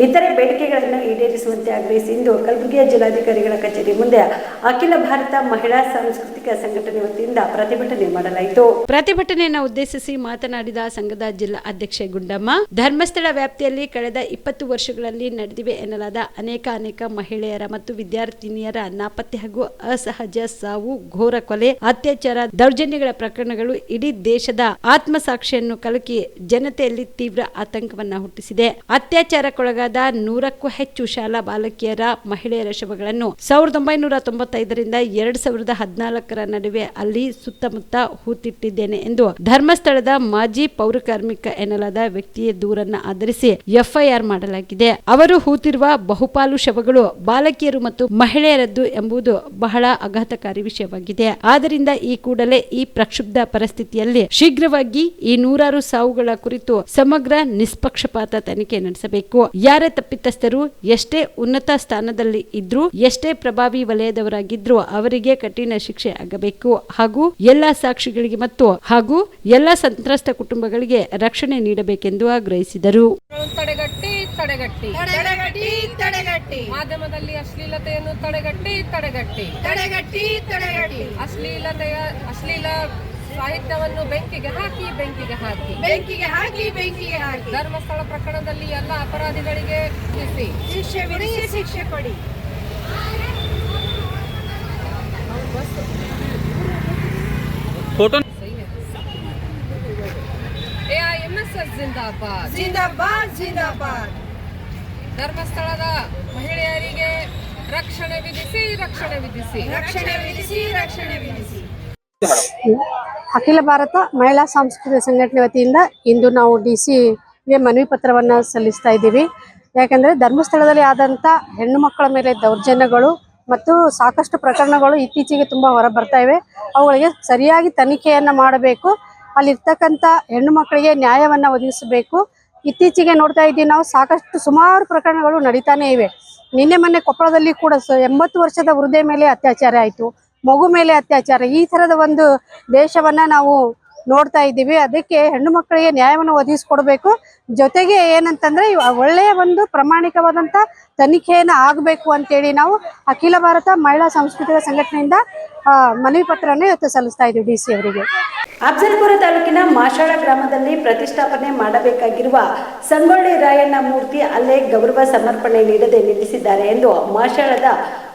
ಇತರೆ ಬೇಡಿಕೆಗಳನ್ನು ಈಡೇರಿಸುವಂತೆ ಆಗ್ರಹಿಸಿ ಇಂದು ಕಲಬುರಗಿಯ ಜಿಲ್ಲಾಧಿಕಾರಿಗಳ ಕಚೇರಿ ಮುಂದೆ ಅಖಿಲ ಭಾರತ ಮಹಿಳಾ ಸಾಂಸ್ಕೃತಿಕ ಸಂಘಟನೆ ವತಿಯಿಂದ ಪ್ರತಿಭಟನೆ ಮಾಡಲಾಯಿತು. ಪ್ರತಿಭಟನೆಯನ್ನು ಉದ್ದೇಶಿಸಿ ಮಾತನಾಡಿದ ಸಂಘದ ಜಿಲ್ಲಾ ಅಧ್ಯಕ್ಷೆ ಗುಂಡಮ್ಮ, ಧರ್ಮಸ್ಥಳ ವ್ಯಾಪ್ತಿಯಲ್ಲಿ ಕಳೆದ 20 ವರ್ಷಗಳಲ್ಲಿ ನಡೆದಿವೆ ಎನ್ನಲಾದ ಅನೇಕ ಮಹಿಳೆಯರ ಮತ್ತು ವಿದ್ಯಾರ್ಥಿನಿಯರ ನಾಪತ್ತೆ ಹಾಗೂ ಅಸಹಜ ಸಾವು, ಘೋರ ಕೊಲೆ, ಅತ್ಯಾಚಾರ, ದೌರ್ಜನ್ಯಗಳ ಪ್ರಕರಣಗಳು ಇಡೀ ದೇಶದ ಆತ್ಮಸಾಕ್ಷಿಯನ್ನು ಕಲಕಿ ಜನತೆಯಲ್ಲಿ ತೀವ್ರ ಆತಂಕವನ್ನ ಹುಟ್ಟಿಸಿದೆ. ಅತ್ಯಾಚಾರಕ್ಕೊಳಗಾದ 100ಕ್ಕೂ ಹೆಚ್ಚು ಶಾಲಾ ಬಾಲಕಿಯರ ಮಹಿಳೆಯರ ಶವಗಳನ್ನು 1995ರಿಂದ 2014ರ ನಡುವೆ ಅಲ್ಲಿ ಸುತ್ತಮುತ್ತ ಹೂತಿಟ್ಟಿದ್ದೇನೆ ಎಂದು ಧರ್ಮಸ್ಥಳದ ಮಾಜಿ ಪೌರಕಾರ್ಮಿಕ ಎನ್ನಲಾದ ವ್ಯಕ್ತಿಯ ದೂರನ್ನ ಆಧರಿಸಿ ಎಫ್ಐಆರ್ ಮಾಡಲಾಗಿದೆ. ಅವರು ಹೂತಿರುವ ಬಹುಪಾಲು ಶವಗಳು ಬಾಲಕಿಯರು ಮತ್ತು ಮಹಿಳೆಯರದ್ದು ಎಂಬುದು ಬಹಳ ಆಘಾತಕಾರಿ ವಿಷಯವಾಗಿದೆ. ಆದ್ದರಿಂದ ಈ ಕೂಡಲೇ ಈ ಪ್ರಕ್ಷುಬ್ಧ ಪರಿಸ್ಥಿತಿಯಲ್ಲಿ ಶೀಘ್ರವಾಗಿ ಈ 100 ಸಾವುಗಳ ಕುರಿತು ಸಮಗ್ರ ನಿಷ್ಪಕ್ಷಪಾತ ತನಿಖೆ ನಡೆಸಬೇಕು. ಯಾರೇ ತಪ್ಪಿತಸ್ಥರು ಎಷ್ಟೇ ಉನ್ನತ ಸ್ಥಾನದಲ್ಲಿ ಇದ್ರೂ, ಎಷ್ಟೇ ಪ್ರಭಾವಿ ವಲಯದವರಾಗಿದ್ರೂ ಅವರಿಗೆ ಕಠಿಣ ಶಿಕ್ಷೆ ಆಗಬೇಕು ಹಾಗೂ ಎಲ್ಲಾ ಸಾಕ್ಷಿಗಳಿಗೆ ಮತ್ತು ಎಲ್ಲಾ ಸಂತ್ರಸ್ತ ಕುಟುಂಬಗಳಿಗೆ ರಕ್ಷಣೆ ನೀಡಬೇಕೆಂದು ಆಗ್ರಹಿಸಿದರು. ಮಾಧ್ಯಮದಲ್ಲಿ ಅಶ್ಲೀಲತೆಯನ್ನು ತಡೆಗಟ್ಟಿ ಅಶ್ಲೀಲ ಸಾಹಿತ್ಯವನ್ನು ಬೆಂಕಿಗೆ ಹಾಕಿ ಧರ್ಮಸ್ಥಳ ಪ್ರಕರಣದಲ್ಲಿ ಎಲ್ಲ ಅಪರಾಧಿಗಳಿಗೆ ಶಿಕ್ಷೆ ಕೊಡಿ. AIMSS ಜಿಂದಾಬಾದ್. ಧರ್ಮಸ್ಥಳದ ಮಹಿಳೆಯರಿಗೆ ರಕ್ಷಣೆ ವಿಧಿಸಿ. ಅಖಿಲ ಭಾರತ ಮಹಿಳಾ ಸಾಂಸ್ಕೃತಿಕ ಸಂಘಟನೆ ವತಿಯಿಂದ ಇಂದು ನಾವು DC-ಗೆ ಮನವಿ ಪತ್ರವನ್ನು ಸಲ್ಲಿಸ್ತಾ ಇದ್ದೀವಿ. ಯಾಕಂದರೆ ಧರ್ಮಸ್ಥಳದಲ್ಲಿ ಆದಂಥ ಹೆಣ್ಣು ಮಕ್ಕಳ ಮೇಲೆ ದೌರ್ಜನ್ಯಗಳು ಮತ್ತು ಸಾಕಷ್ಟು ಪ್ರಕರಣಗಳು ಇತ್ತೀಚೆಗೆ ತುಂಬ ಹೊರ ಬರ್ತಾ ಇವೆ. ಅವುಗಳಿಗೆ ಸರಿಯಾಗಿ ತನಿಖೆಯನ್ನು ಮಾಡಬೇಕು. ಅಲ್ಲಿರ್ತಕ್ಕಂಥ ಹೆಣ್ಣು ಮಕ್ಕಳಿಗೆ ನ್ಯಾಯವನ್ನು ಒದಗಿಸಬೇಕು. ಇತ್ತೀಚೆಗೆ ನೋಡ್ತಾ ಇದ್ದೀವಿ ನಾವು, ಸುಮಾರು ಪ್ರಕರಣಗಳು ನಡೀತಾನೆ ಇವೆ. ನಿನ್ನೆ ಮೊನ್ನೆ ಕೊಪ್ಪಳದಲ್ಲಿ ಕೂಡ 80 ವರ್ಷದ ವೃದ್ಧೆ ಮೇಲೆ ಅತ್ಯಾಚಾರ ಆಯಿತು, ಮಗು ಮೇಲೆ ಅತ್ಯಾಚಾರ. ಈ ಥರದ ಒಂದು ದೇಶವನ್ನು ನಾವು ನೋಡ್ತಾ ಇದ್ದೀವಿ. ಅದಕ್ಕೆ ಹೆಣ್ಣು ಮಕ್ಕಳಿಗೆ ನ್ಯಾಯವನ್ನು ಒದಗಿಸ್ಕೊಡ್ಬೇಕು. ಜೊತೆಗೆ ಏನಂತಂದರೆ ಒಳ್ಳೆಯ ಒಂದು ಪ್ರಾಮಾಣಿಕವಾದಂಥ ತನಿಖೆಯನ್ನು ಆಗಬೇಕು ಅಂತೇಳಿ ನಾವು ಅಖಿಲ ಭಾರತ ಮಹಿಳಾ ಸಾಂಸ್ಕೃತಿಕ ಸಂಘಟನೆಯಿಂದ ಮನವಿ ಪತ್ರವನ್ನು ಇವತ್ತು ಸಲ್ಲಿಸ್ತಾ ಇದ್ದೀವಿ DC ಅವರಿಗೆ. ಅಫಜಲ್ಪುರ ತಾಲೂಕಿನ ಮಾಶಾಳ ಗ್ರಾಮದಲ್ಲಿ ಪ್ರತಿಷ್ಠಾಪನೆ ಮಾಡಬೇಕಾಗಿರುವ ಸಂಗೊಳ್ಳಿ ರಾಯಣ್ಣ ಮೂರ್ತಿ ಅಲ್ಲೇ ಗೌರವ ಸಮರ್ಪಣೆ ನೀಡದೆ ನಿಲ್ಲಿಸಿದ್ದಾರೆ ಎಂದು ಮಾಶಾಳದ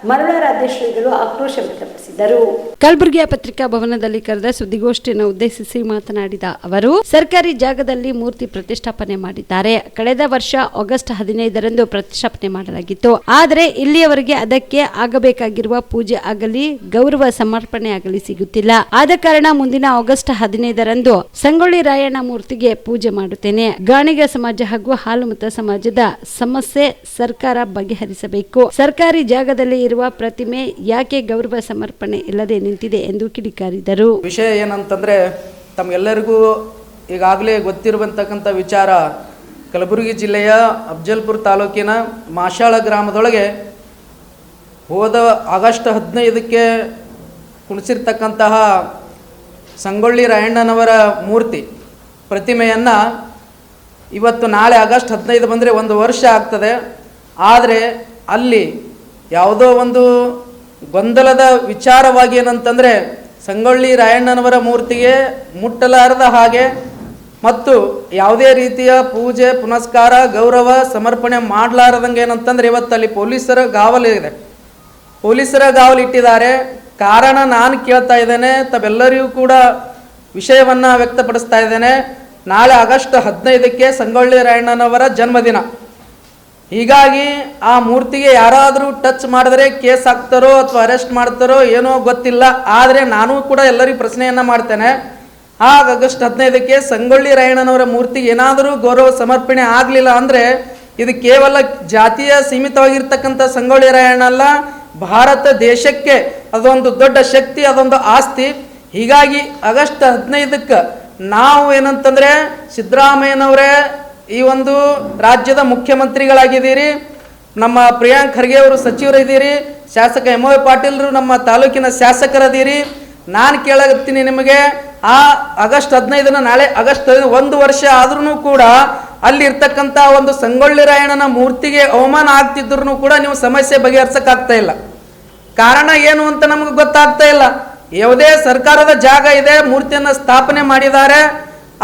ಮರಳರಾಧ್ಯಶ್ರೀಗಳು ಆಕ್ರೋಶ ವ್ಯಕ್ತಪಡಿಸಿದರು. ಕಲಬುರಗಿಯ ಪತ್ರಿಕಾ ಭವನದಲ್ಲಿ ಕರೆದ ಸುದ್ದಿಗೋಷ್ಠಿಯನ್ನು ಉದ್ದೇಶಿಸಿ ಮಾತನಾಡಿದ ಅವರು, ಸರ್ಕಾರಿ ಜಾಗದಲ್ಲಿ ಮೂರ್ತಿ ಪ್ರತಿಷ್ಠಾಪನೆ ಮಾಡಿದ್ದಾರೆ. ಕಳೆದ ವರ್ಷ ಆಗಸ್ಟ್ 15ರಂದು ಪ್ರತಿಷ್ಠಾಪನೆ ಮಾಡಲಾಗಿತ್ತು. ಆದರೆ ಇಲ್ಲಿಯವರೆಗೆ ಅದಕ್ಕೆ ಆಗಬೇಕಾಗಿರುವ ಪೂಜೆ ಆಗಲಿ ಗೌರವ ಸಮರ್ಪಣೆ ಆಗಲಿ ಸಿಗುತ್ತಿಲ್ಲ. ಆದ ಕಾರಣ ಮುಂದಿನ ಆಗಸ್ಟ್ 15ರಂದು ಸಂಗೊಳ್ಳಿ ರಾಯಣ್ಣ ಮೂರ್ತಿಗೆ ಪೂಜೆ ಮಾಡುತ್ತೇನೆ. ಗಾಣಿಗ ಸಮಾಜ ಹಾಗೂ ಹಾಲುಮತ ಸಮಾಜದ ಸಮಸ್ಯೆ ಸರ್ಕಾರ ಬಗೆಹರಿಸಬೇಕು. ಸರ್ಕಾರಿ ಜಾಗದಲ್ಲಿ ಇರುವ ಪ್ರತಿಮೆ ಯಾಕೆ ಗೌರವ ಸಮರ್ಪಣೆ ಇಲ್ಲದೆ ನಿಂತಿದೆ ಎಂದು ಕಿಡಿಕಾರಿದರು. ವಿಷಯ ಏನಂತಂದ್ರೆ, ತಮಗೆಲ್ಲರಿಗೂ ಈಗಾಗಲೇ ಗೊತ್ತಿರುವಂತಕ್ಕಂಥ ವಿಚಾರ, ಕಲಬುರಗಿ ಜಿಲ್ಲೆಯ ಅಫಜಲ್ಪುರ ತಾಲೂಕಿನ ಮಾಶಾಳ ಗ್ರಾಮದೊಳಗೆ ಹೋದ ಆಗಸ್ಟ್ 15ಕ್ಕೆ ಕುಣಿಸಿರ್ತಕ್ಕಂತಹ ಸಂಗೊಳ್ಳಿ ರಾಯಣ್ಣನವರ ಮೂರ್ತಿ ಪ್ರತಿಮೆಯನ್ನು ಇವತ್ತು ನಾಳೆ ಆಗಸ್ಟ್ 15 ಬಂದರೆ 1 ವರ್ಷ ಆಗ್ತದೆ. ಆದರೆ ಅಲ್ಲಿ ಯಾವುದೋ ಒಂದು ಗೊಂದಲದ ವಿಚಾರವಾಗಿ ಏನಂತಂದರೆ, ಸಂಗೊಳ್ಳಿ ರಾಯಣ್ಣನವರ ಮೂರ್ತಿಗೆ ಮುಟ್ಟಲಾರದ ಹಾಗೆ ಮತ್ತು ಯಾವುದೇ ರೀತಿಯ ಪೂಜೆ ಪುನಸ್ಕಾರ ಗೌರವ ಸಮರ್ಪಣೆ ಮಾಡಲಾರದಂಗೆ ಏನಂತಂದರೆ ಇವತ್ತು ಅಲ್ಲಿ ಪೊಲೀಸರ ಗಾವಲಿದೆ. ಪೊಲೀಸರ ಗಾವಲಿಟ್ಟಿದ್ದಾರೆ. ಕಾರಣ ನಾನು ಕೇಳ್ತಾ ಇದ್ದೇನೆ, ತಾವೆಲ್ಲರಿಗೂ ಕೂಡ ವಿಷಯವನ್ನು ವ್ಯಕ್ತಪಡಿಸ್ತಾ ಇದ್ದೇನೆ. ನಾಳೆ ಆಗಸ್ಟ್ 15ಕ್ಕೆ ಸಂಗೊಳ್ಳಿ ರಾಯಣ್ಣನವರ ಜನ್ಮದಿನ. ಹೀಗಾಗಿ ಆ ಮೂರ್ತಿಗೆ ಯಾರಾದರೂ ಟಚ್ ಮಾಡಿದ್ರೆ ಕೇಸ್ ಹಾಕ್ತಾರೋ ಅಥವಾ ಅರೆಸ್ಟ್ ಮಾಡ್ತಾರೋ ಏನೋ ಗೊತ್ತಿಲ್ಲ. ಆದರೆ ನಾನು ಕೂಡ ಎಲ್ಲರಿಗೂ ಪ್ರಶ್ನೆಯನ್ನು ಮಾಡ್ತೇನೆ, ಆಗಸ್ಟ್ 15ಕ್ಕೆ ಸಂಗೊಳ್ಳಿ ರಾಯಣ್ಣನವರ ಮೂರ್ತಿಗೆ ಏನಾದರೂ ಗೌರವ ಸಮರ್ಪಣೆ ಆಗಲಿಲ್ಲ ಅಂದರೆ ಇದು ಕೇವಲ ಜಾತಿಯ ಸೀಮಿತವಾಗಿರ್ತಕ್ಕಂಥ ಸಂಗೊಳ್ಳಿ ರಾಯಣ್ಣ ಅಲ್ಲ, ಭಾರತ ದೇಶಕ್ಕೆ ಅದೊಂದು ದೊಡ್ಡ ಶಕ್ತಿ, ಅದೊಂದು ಆಸ್ತಿ. ಹೀಗಾಗಿ ಆಗಸ್ಟ್ 15ಕ್ಕೆ ನಾವು ಏನಂತಂದರೆ, ಸಿದ್ದರಾಮಯ್ಯನವರೇ ಈ ಒಂದು ರಾಜ್ಯದ ಮುಖ್ಯಮಂತ್ರಿಗಳಾಗಿದ್ದೀರಿ, ನಮ್ಮ ಪ್ರಿಯಾಂಕ್ ಖರ್ಗೆ ಅವರು ಸಚಿವರಿದ್ದೀರಿ, ಶಾಸಕ MY ಪಾಟೀಲ್ರು ನಮ್ಮ ತಾಲೂಕಿನ ಶಾಸಕರದೀರಿ. ನಾನು ಕೇಳತ್ತೀನಿ ನಿಮಗೆ, ಆ ಆಗಸ್ಟ್ 15 ನಾಳೆ ಆಗಸ್ಟ್ 1 ವರ್ಷ ಆದ್ರೂ ಕೂಡ ಅಲ್ಲಿರ್ತಕ್ಕಂಥ ಒಂದು ಸಂಗೊಳ್ಳಿ ರಾಯಣ್ಣನ ಮೂರ್ತಿಗೆ ಅವಮಾನ ಆಗ್ತಿದ್ರು ಕೂಡ ನೀವು ಸಮಸ್ಯೆ ಬಗೆಹರಿಸಕ್ಕಾಗ್ತಾ ಇಲ್ಲ. ಕಾರಣ ಏನು ಅಂತ ನಮ್ಗೆ ಗೊತ್ತಾಗ್ತಾ ಇಲ್ಲ. ಯಾವುದೇ ಸರ್ಕಾರದ ಜಾಗ ಇದೆ, ಮೂರ್ತಿಯನ್ನು ಸ್ಥಾಪನೆ ಮಾಡಿದ್ದಾರೆ,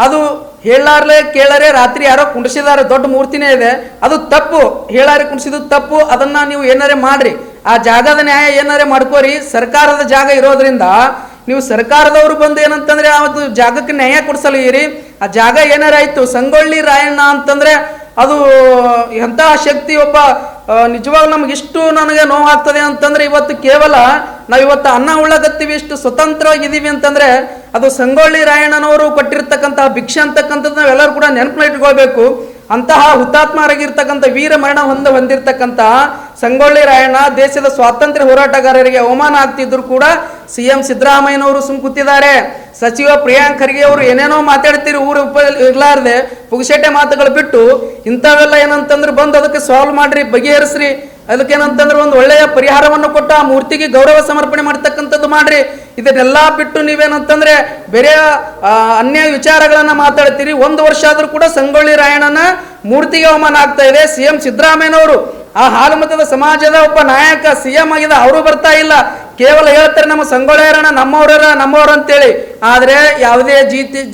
ಅದು ಹೇಳಾರ್ಲೆ ಕೇಳರೆ ರಾತ್ರಿ ಯಾರೋ ಕುಂಡಿಸಿದ್ದಾರೆ, ದೊಡ್ಡ ಮೂರ್ತಿನೇ ಇದೆ, ಅದು ತಪ್ಪು. ಹೇಳಾರೆ ಕುಣಿಸಿದ್ದು ತಪ್ಪು. ಅದನ್ನ ನೀವು ಏನಾರೇ ಮಾಡ್ರಿ, ಆ ಜಾಗದ ನ್ಯಾಯ ಏನಾರೇ ಮಾಡ್ಕೋರಿ. ಸರ್ಕಾರದ ಜಾಗ ಇರೋದ್ರಿಂದ ನೀವು ಸರ್ಕಾರದವರು ಬಂದು ಏನಂತಂದ್ರೆ ಅದು ಜಾಗಕ್ಕೆ ನ್ಯಾಯ ಕೊಡಿಸಲಿರಿ. ಆ ಜಾಗ ಏನಾರ ಆಯ್ತು, ಸಂಗೊಳ್ಳಿ ರಾಯಣ್ಣ ಅಂತಂದ್ರೆ ಅದು ಎಂಥ ಶಕ್ತಿ. ಒಬ್ಬ ನಿಜವಾಗ್ಲೂ ನಮ್ಗೆ ಇಷ್ಟು ನನಗೆ ನೋವಾಗ್ತದೆ ಅಂತಂದ್ರೆ ಇವತ್ತು ಕೇವಲ ನಾವು ಇವತ್ತು ಅನ್ನ ಉಳ್ಳಗತ್ತೀವಿ, ಇಷ್ಟು ಸ್ವತಂತ್ರವಾಗಿದ್ದೀವಿ ಅಂತಂದ್ರೆ ಅದು ಸಂಗೊಳ್ಳಿ ರಾಯಣ್ಣನವರು ಕೊಟ್ಟಿರ್ತಕ್ಕಂತಹ ಭಿಕ್ಷೆ ಅಂತಕ್ಕಂಥದ್ದು ನಾವೆಲ್ಲರೂ ಕೂಡ ನೆನಪನ್ನ ಇಟ್ಕೊಳ್ಬೇಕು. ಅಂತಹ ಹುತಾತ್ಮರಾಗಿರ್ತಕ್ಕಂಥ ವೀರ ಮರಣ ಹೊಂದಿರ್ತಕ್ಕಂತಹ ಸಂಗೊಳ್ಳಿ ರಾಯಣ್ಣ ದೇಶದ ಸ್ವಾತಂತ್ರ್ಯ ಹೋರಾಟಗಾರರಿಗೆ ಅವಮಾನ ಆಗ್ತಿದ್ರು ಕೂಡ CM ಸಿದ್ದರಾಮಯ್ಯನವರು ಕೂತಿದ್ದಾರೆ. ಸಚಿವ ಪ್ರಿಯಾಂಕ್ ಖರ್ಗೆ ಅವರು ಏನೇನೋ ಮಾತಾಡ್ತೀರಿ ಊರು ಇರ್ಲಾರ್ದೆ ಪುಗಸೇಟೆ ಮಾತುಗಳು ಬಿಟ್ಟು ಇಂಥವೆಲ್ಲ ಏನಂತಂದ್ರೆ ಬಂದು ಅದಕ್ಕೆ ಸಾಲ್ವ್ ಮಾಡ್ರಿ, ಬಗೆಹರಿಸ್ರಿ. ಅದಕ್ಕೇನಂತಂದ್ರೆ ಒಂದು ಒಳ್ಳೆಯ ಪರಿಹಾರವನ್ನು ಕೊಟ್ಟು ಆ ಮೂರ್ತಿಗೆ ಗೌರವ ಸಮರ್ಪಣೆ ಮಾಡ್ತಕ್ಕಂಥದ್ದು ಮಾಡ್ರಿ. ಇದನ್ನೆಲ್ಲ ಬಿಟ್ಟು ನೀವೇನಂತಂದ್ರೆ ಬೇರೆ ಅನ್ಯ ವಿಚಾರಗಳನ್ನ ಮಾತಾಡ್ತೀರಿ. 1 ವರ್ಷ ಆದ್ರೂ ಕೂಡ ಸಂಗೊಳ್ಳಿ ರಾಯಣ್ಣನ ಮೂರ್ತಿಗೆ ಅವಮಾನ ಆಗ್ತಾ ಇದೆ. CM ಸಿದ್ದರಾಮಯ್ಯನವರು ಆ ಹಾಲು ಮತದ ಸಮಾಜದ ಒಬ್ಬ ನಾಯಕ CM ಆಗಿದೆ, ಅವರು ಬರ್ತಾ ಇಲ್ಲ. ಕೇವಲ ಹೇಳ್ತಾರೆ ನಮ್ಮ ಸಂಗೊಳ್ಳಿ ರಾಯಣ್ಣ ನಮ್ಮವರು ಅಂತೇಳಿ. ಆದ್ರೆ ಯಾವುದೇ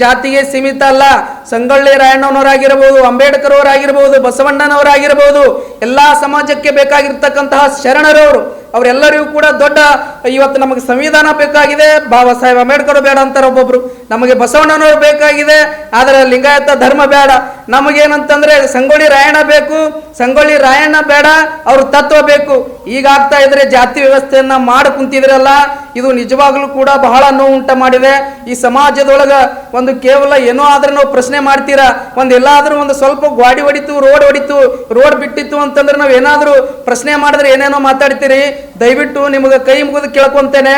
ಜಾತಿಗೆ ಸೀಮಿತ ಅಲ್ಲ. ಸಂಗೊಳ್ಳಿ ರಾಯಣ್ಣನವರಾಗಿರ್ಬೋದು, ಅಂಬೇಡ್ಕರ್ ಅವರಾಗಿರ್ಬೋದು, ಬಸವಣ್ಣನವರಾಗಿರ್ಬೋದು, ಎಲ್ಲಾ ಸಮಾಜಕ್ಕೆ ಬೇಕಾಗಿರ್ತಕ್ಕಂತಹ ಶರಣರವರು ಅವರೆಲ್ಲರಿಗೂ ಕೂಡ ದೊಡ್ಡ ಇವತ್ತು ನಮಗೆ ಸಂವಿಧಾನ ಬೇಕಾಗಿದೆ. ಬಾಬಾ ಸಾಹೇಬ್ ಅಂಬೇಡ್ಕರ್ ಬೇಡ ಅಂತಾರೆ ಒಬ್ಬೊಬ್ರು, ನಮಗೆ ಬಸವಣ್ಣನವರು ಬೇಕಾಗಿದೆ, ಆದರೆ ಲಿಂಗಾಯತ ಧರ್ಮ ಬೇಡ. ನಮಗೇನಂತಂದ್ರೆ ಸಂಗೊಳ್ಳಿ ರಾಯಣ್ಣ ಬೇಕು, ಸಂಗೊಳ್ಳಿ ರಾಯಣ್ಣ ಬೇಡ, ಅವ್ರ ತತ್ವ ಬೇಕು. ಈಗ ಆಗ್ತಾ ಇದ್ರೆ ಜಾತಿ ವ್ಯವಸ್ಥೆಯನ್ನ ಮಾಡಿ ಕುಂತಿದ್ರಲ್ಲ, ಇದು ನಿಜವಾಗ್ಲೂ ಕೂಡ ಬಹಳ ನೋವು ಉಂಟು ಮಾಡಿದೆ. ಈ ಸಮಾಜದೊಳಗ ಒಂದು ಕೇವಲ ಏನೋ ಆದ್ರೆ ನಾವು ಪ್ರಶ್ನೆ ಮಾಡ್ತೀರಾ, ಎಲ್ಲಾದ್ರೂ ಒಂದು ಸ್ವಲ್ಪ ಗಾಡಿ ಹೊಡಿತು, ರೋಡ್ ಬಿಟ್ಟಿತ್ತು ಅಂತಂದ್ರೆ ನಾವ್ ಏನಾದ್ರೂ ಪ್ರಶ್ನೆ ಮಾಡಿದ್ರೆ ಏನೇನೋ ಮಾತಾಡ್ತೀರಿ. ದಯವಿಟ್ಟು ನಿಮಗೆ ಕೈ ಮುಗಿದು ಕೇಳ್ಕೊಂತೇನೆ,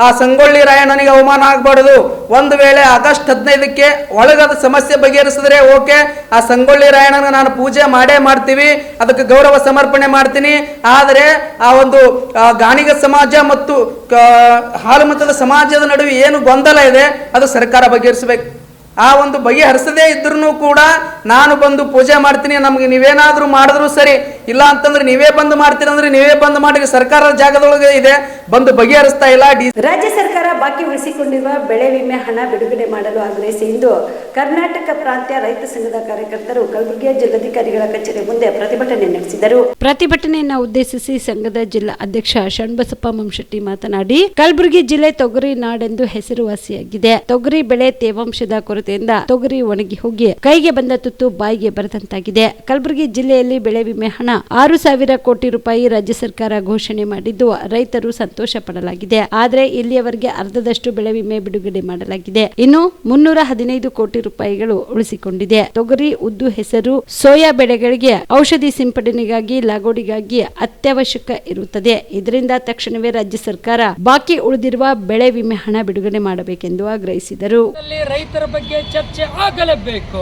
ಆ ಸಂಗೊಳ್ಳಿ ರಾಯಣ್ಣನಿಗೆ ಅವಮಾನ ಆಗ್ಬಾರ್ದು. ಒಂದು ವೇಳೆ ಆಗಸ್ಟ್ 15ಕ್ಕೆ ಒಳಗದ ಸಮಸ್ಯೆ ಬಗೆಹರಿಸಿದ್ರೆ ಓಕೆ, ಆ ಸಂಗೊಳ್ಳಿ ರಾಯಣ್ಣನ ನಾನು ಪೂಜೆ ಮಾಡೇ ಮಾಡ್ತೀವಿ, ಅದಕ್ಕೆ ಗೌರವ ಸಮರ್ಪಣೆ ಮಾಡ್ತೀನಿ. ಆದರೆ ಆ ಒಂದು ಗಾಣಿಗ ಸಮಾಜ ಮತ್ತು ಹಾಲು ಮತದ ಸಮಾಜದ ನಡುವೆ ಏನು ಗೊಂದಲ ಇದೆ ಅದು ಸರ್ಕಾರ ಬಗೆಹರಿಸಬೇಕು. ಆ ಒಂದು ಬಗೆಹರಿಸದೇ ಇದ್ರೂ ಕೂಡ ನಾನು ಬಂದು ಪೂಜೆ ಮಾಡ್ತೀನಿ, ನಮ್ಗೆ ನೀವೇನಾದ್ರೂ ಮಾಡಿದ್ರು ಸರಿ, ಇಲ್ಲ ಅಂತಂದ್ರೆ ನೀವೇ ಬಂದು ಮಾಡ್ತೀರಿ ಅಂದ್ರೆ ನೀವೇ ಬಂದು ಮಾಡಿ, ಸರ್ಕಾರದ ಜಾಗದೊಳಗೆ ಇದೆ, ಬಂದು ಬಗೆಹರಿಸ್ತಾ ಇಲ್ಲ. ರಾಜ್ಯ ಸರ್ಕಾರ ಬಾಕಿ ಉಳಿಸಿಕೊಂಡಿರುವ ಬೆಳೆ ವಿಮೆ ಹಣ ಬಿಡುಗಡೆ ಮಾಡಲು ಆಗ್ರಹಿಸಿ ಇಂದು ಕರ್ನಾಟಕ ಪ್ರಾಂತ್ಯ ರೈತ ಸಂಘದ ಕಾರ್ಯಕರ್ತರು ಕಲಬುರಗಿಯ ಜಿಲ್ಲಾಧಿಕಾರಿಗಳ ಕಚೇರಿ ಮುಂದೆ ಪ್ರತಿಭಟನೆ ನಡೆಸಿದರು. ಪ್ರತಿಭಟನೆಯನ್ನು ಉದ್ದೇಶಿಸಿ ಸಂಘದ ಜಿಲ್ಲಾ ಅಧ್ಯಕ್ಷ ಶಣ್ಬಸಪ್ಪ ಮಂಶೆಟ್ಟಿ ಮಾತನಾಡಿ, ಕಲಬುರಗಿ ಜಿಲ್ಲೆ ತೊಗರಿ ನಾಡೆಂದು ಹೆಸರುವಾಸಿಯಾಗಿದೆ. ತೊಗರಿ ಬೆಳೆ ತೇವಾಂಶದ ಕೊರತೆಯಿಂದ ತೊಗರಿ ಒಣಗಿ ಹೋಗಿ ಕೈಗೆ ಬಂದ ತುತ್ತು ಬಾಯಿಗೆ ಬರದಂತಾಗಿದೆ. ಕಲಬುರಗಿ ಜಿಲ್ಲೆಯಲ್ಲಿ ಬೆಳೆ ವಿಮೆ ಹಣ 6,000 ಕೋಟಿ ರೂಪಾಯಿ ರಾಜ್ಯ ಸರ್ಕಾರ ಘೋಷಣೆ ಮಾಡಿದ್ದು ರೈತರು ಸಂತೋಷ ಪಡಲಾಗಿದೆ. ಆದರೆ ಇಲ್ಲಿಯವರೆಗೆ ಅರ್ಧದಷ್ಟು ಬೆಳೆ ವಿಮೆ ಬಿಡುಗಡೆ ಮಾಡಲಾಗಿದೆ. ಇನ್ನು 315 ಕೋಟಿ ರೂಪಾಯಿಗಳು ಉಳಿಸಿಕೊಂಡಿದೆ. ತೊಗರಿ, ಉದ್ದು, ಹೆಸರು, ಸೋಯಾ ಬೆಳೆಗಳಿಗೆ ಔಷಧಿ ಸಿಂಪಡಣೆಗಾಗಿ ಲಾಗೋಡಿಗಾಗಿ ಅತ್ಯವಶ್ಯಕ ಇರುತ್ತದೆ. ಇದರಿಂದ ತಕ್ಷಣವೇ ರಾಜ್ಯ ಸರ್ಕಾರ ಬಾಕಿ ಉಳಿದಿರುವ ಬೆಳೆ ವಿಮೆ ಹಣ ಬಿಡುಗಡೆ ಮಾಡಬೇಕೆಂದು ಆಗ್ರಹಿಸಿದರು. ರೈತರ ಬಗ್ಗೆ ಚರ್ಚೆ ಆಗಲೇಬೇಕು.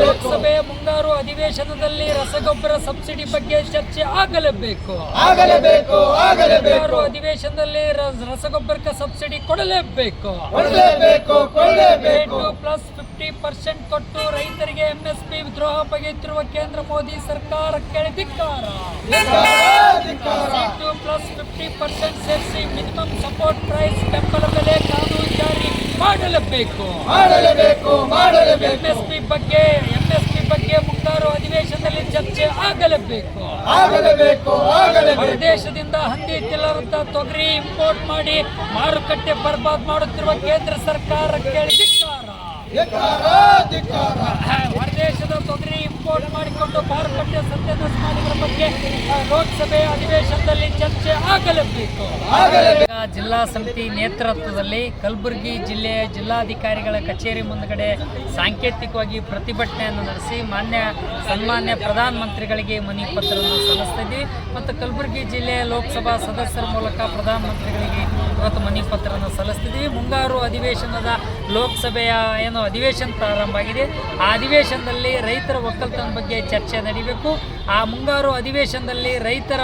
ಲೋಕಸಭೆಯ ಮುಂಗಾರು ಅಧಿವೇಶನದಲ್ಲಿ ರಸಗೊಬ್ಬರ ಸಬ್ಸಿಡಿ ಬಗ್ಗೆ ಚರ್ಚೆ ಆಗಲೇಬೇಕು. ಮುಂಗಾರು ಅಧಿವೇಶನದಲ್ಲಿ ರಸಗೊಬ್ಬರಕ್ಕೆ ಸಬ್ಸಿಡಿ ಕೊಡಲೇಬೇಕು. 50% ಕೊಟ್ಟು ರೈತರಿಗೆ MSP ದ್ರೋಹ ಬಗೆಯುತ್ತಿರುವ ಕೇಂದ್ರ ಮೋದಿ ಸರ್ಕಾರಕ್ಕೆ ಧಿಕ್ಕಾರ. 50% ಸೇರಿಸಿ ಮಿನಿಮಮ್ ಸಪೋರ್ಟ್ ಪ್ರೈಸ್ ಬೆಂಬಲ ಬೆಲೆ ಕಾನೂನು ಜಾರಿ ಮಾಡಲೇಬೇಕು. MSP ಬಗ್ಗೆ ಮುಂಗಾರು ಅಧಿವೇಶನದಲ್ಲಿ ಚರ್ಚೆ ಆಗಲೇಬೇಕು. ಹೊರದೇಶದಿಂದ ಹಂದಿ ತಿಲ್ಲರಂತ ತೊಗರಿ ಇಂಪೋರ್ಟ್ ಮಾಡಿ ಮಾರುಕಟ್ಟೆ ಬರ್ಬಾದ್ ಮಾಡುತ್ತಿರುವ ಕೇಂದ್ರ ಸರ್ಕಾರಕ್ಕೆ ಧಿಕ್ಕಾರ. ಹೊರದೇಶದ ತೊಗರಿ ಇಂಪೋರ್ಟ್ ಮಾಡಿಕೊಂಡು ಮಾರುಕಟ್ಟೆ ಸತ್ಯಾನಾಶ ಮಾಡಿದ್ರ ಬಗ್ಗೆ ಲೋಕಸಭೆಯ ಅಧಿವೇಶನದಲ್ಲಿ ಚರ್ಚೆ ಆಗಲೇಬೇಕು. ಜಿಲ್ಲಾ ಸಮಿತಿ ನೇತೃತ್ವದಲ್ಲಿ ಕಲಬುರಗಿ ಜಿಲ್ಲೆಯ ಜಿಲ್ಲಾಧಿಕಾರಿಗಳ ಕಚೇರಿ ಮುಂದುಗಡೆ ಸಾಂಕೇತಿಕವಾಗಿ ಪ್ರತಿಭಟನೆಯನ್ನು ನಡೆಸಿ ಸನ್ಮಾನ್ಯ ಪ್ರಧಾನಮಂತ್ರಿಗಳಿಗೆ ಮನವಿ ಪತ್ರವನ್ನು ಸಲ್ಲಿಸ್ತಿದ್ವಿ ಮತ್ತು ಕಲಬುರಗಿ ಜಿಲ್ಲೆಯ ಲೋಕಸಭಾ ಸದಸ್ಯರ ಮೂಲಕ ಪ್ರಧಾನಮಂತ್ರಿಗಳಿಗೆ ಇವತ್ತು ಮನವಿ ಪತ್ರವನ್ನು ಸಲ್ಲಿಸ್ತಿದ್ವಿ. ಮುಂಗಾರು ಅಧಿವೇಶನದ ಲೋಕಸಭೆಯ ಅಧಿವೇಶನ ಪ್ರಾರಂಭ ಆಗಿದೆ. ಆ ಅಧಿವೇಶನದಲ್ಲಿ ರೈತರ ಒಕ್ಕಲ್ತನ ಬಗ್ಗೆ ಚರ್ಚೆ ನಡೀಬೇಕು. ಆ ಮುಂಗಾರು ಅಧಿವೇಶನದಲ್ಲಿ ರೈತರ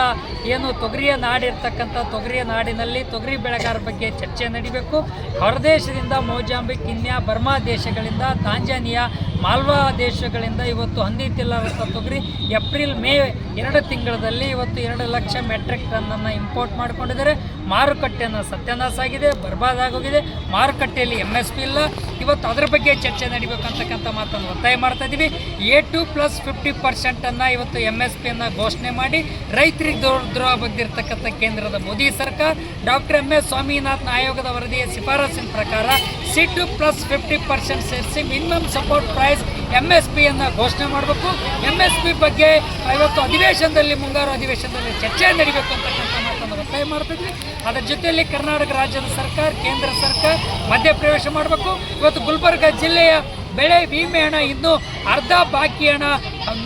ತೊಗರಿಯ ನಾಡಿರ್ತಕ್ಕಂಥ ತೊಗರಿಯ ನಾಡಿನಲ್ಲಿ ತೊಗರಿ ಬೆಳೆಗಾರರ ಬಗ್ಗೆ ಚರ್ಚೆ ನಡೀಬೇಕು. ಹೊರದೇಶದಿಂದ ಮೊಜಾಂಬಿಕ್, ಕೀನ್ಯಾ, ಬರ್ಮಾ ದೇಶಗಳಿಂದ, ತಾಂಜಾನಿಯಾ, ಮಾಲ್ವಾ ದೇಶಗಳಿಂದ ಇವತ್ತು ಹಂದಿ ತಿನ್ನಲಾರದ ತೊಗರಿ ಏಪ್ರಿಲ್ ಮೇ 2 ತಿಂಗಳಲ್ಲಿ ಇವತ್ತು 2 ಲಕ್ಷ ಮೆಟ್ರಿಕ್ ಟನ್ನನ್ನು ಇಂಪೋರ್ಟ್ ಮಾಡಿಕೊಂಡಿದ್ದಾರೆ. ಮಾರುಕಟ್ಟೆಯನ್ನು ಸತ್ಯಾನಾಶ ಆಗಿದೆ, ಬರ್ಬಾದಾಗೋಗಿದೆ. ಮಾರುಕಟ್ಟೆಯಲ್ಲಿ MSP ಇಲ್ಲ. ಇವತ್ತು ಅದರ ಬಗ್ಗೆ ಚರ್ಚೆ ನಡಿಬೇಕಂತಕ್ಕಂಥ ಮಾತನ್ನು ಒತ್ತಾಯ ಮಾಡ್ತಾ ಇದ್ದೀವಿ. A2 + 50% ಇವತ್ತು MSPಯನ್ನು ಘೋಷಣೆ ಮಾಡಿ ರೈತರಿಗೆ ದ್ರೋಹ ಬಗ್ಗಿರ್ತಕ್ಕಂಥ ಕೇಂದ್ರದ ಮೋದಿ ಸರ್ಕಾರ ಡಾಕ್ಟರ್ MS ಸ್ವಾಮಿನಾಥನ್ ಆಯೋಗದ ವರದಿಯ ಶಿಫಾರಸಿನ ಪ್ರಕಾರ C2 + 50% ಸೇರಿಸಿ ಮಿನಿಮಮ್ ಸಪೋರ್ಟ್ ಪ್ರೈಸ್ MSPಯನ್ನು ಘೋಷಣೆ ಮಾಡಬೇಕು. MSP ಬಗ್ಗೆ ಇವತ್ತು ಅಧಿವೇಶನದಲ್ಲಿ, ಮುಂಗಾರು ಅಧಿವೇಶನದಲ್ಲಿ ಚರ್ಚೆ ನಡೀಬೇಕು ಅಂತಕ್ಕಂಥ ಮಾತನ್ನು ಒತ್ತಾಯ ಮಾಡ್ತಿದ್ವಿ. ಅದರ ಜೊತೆಯಲ್ಲಿ ಕರ್ನಾಟಕ ರಾಜ್ಯದ ಸರ್ಕಾರ, ಕೇಂದ್ರ ಸರ್ಕಾರ ಮಧ್ಯಪ್ರವೇಶ ಮಾಡಬೇಕು. ಇವತ್ತು ಗುಲ್ಬರ್ಗ ಜಿಲ್ಲೆಯ ಬೆಳೆ ವಿಮೆ ಹಣ ಇನ್ನೂ ಅರ್ಧ ಬಾಕಿ ಹಣ,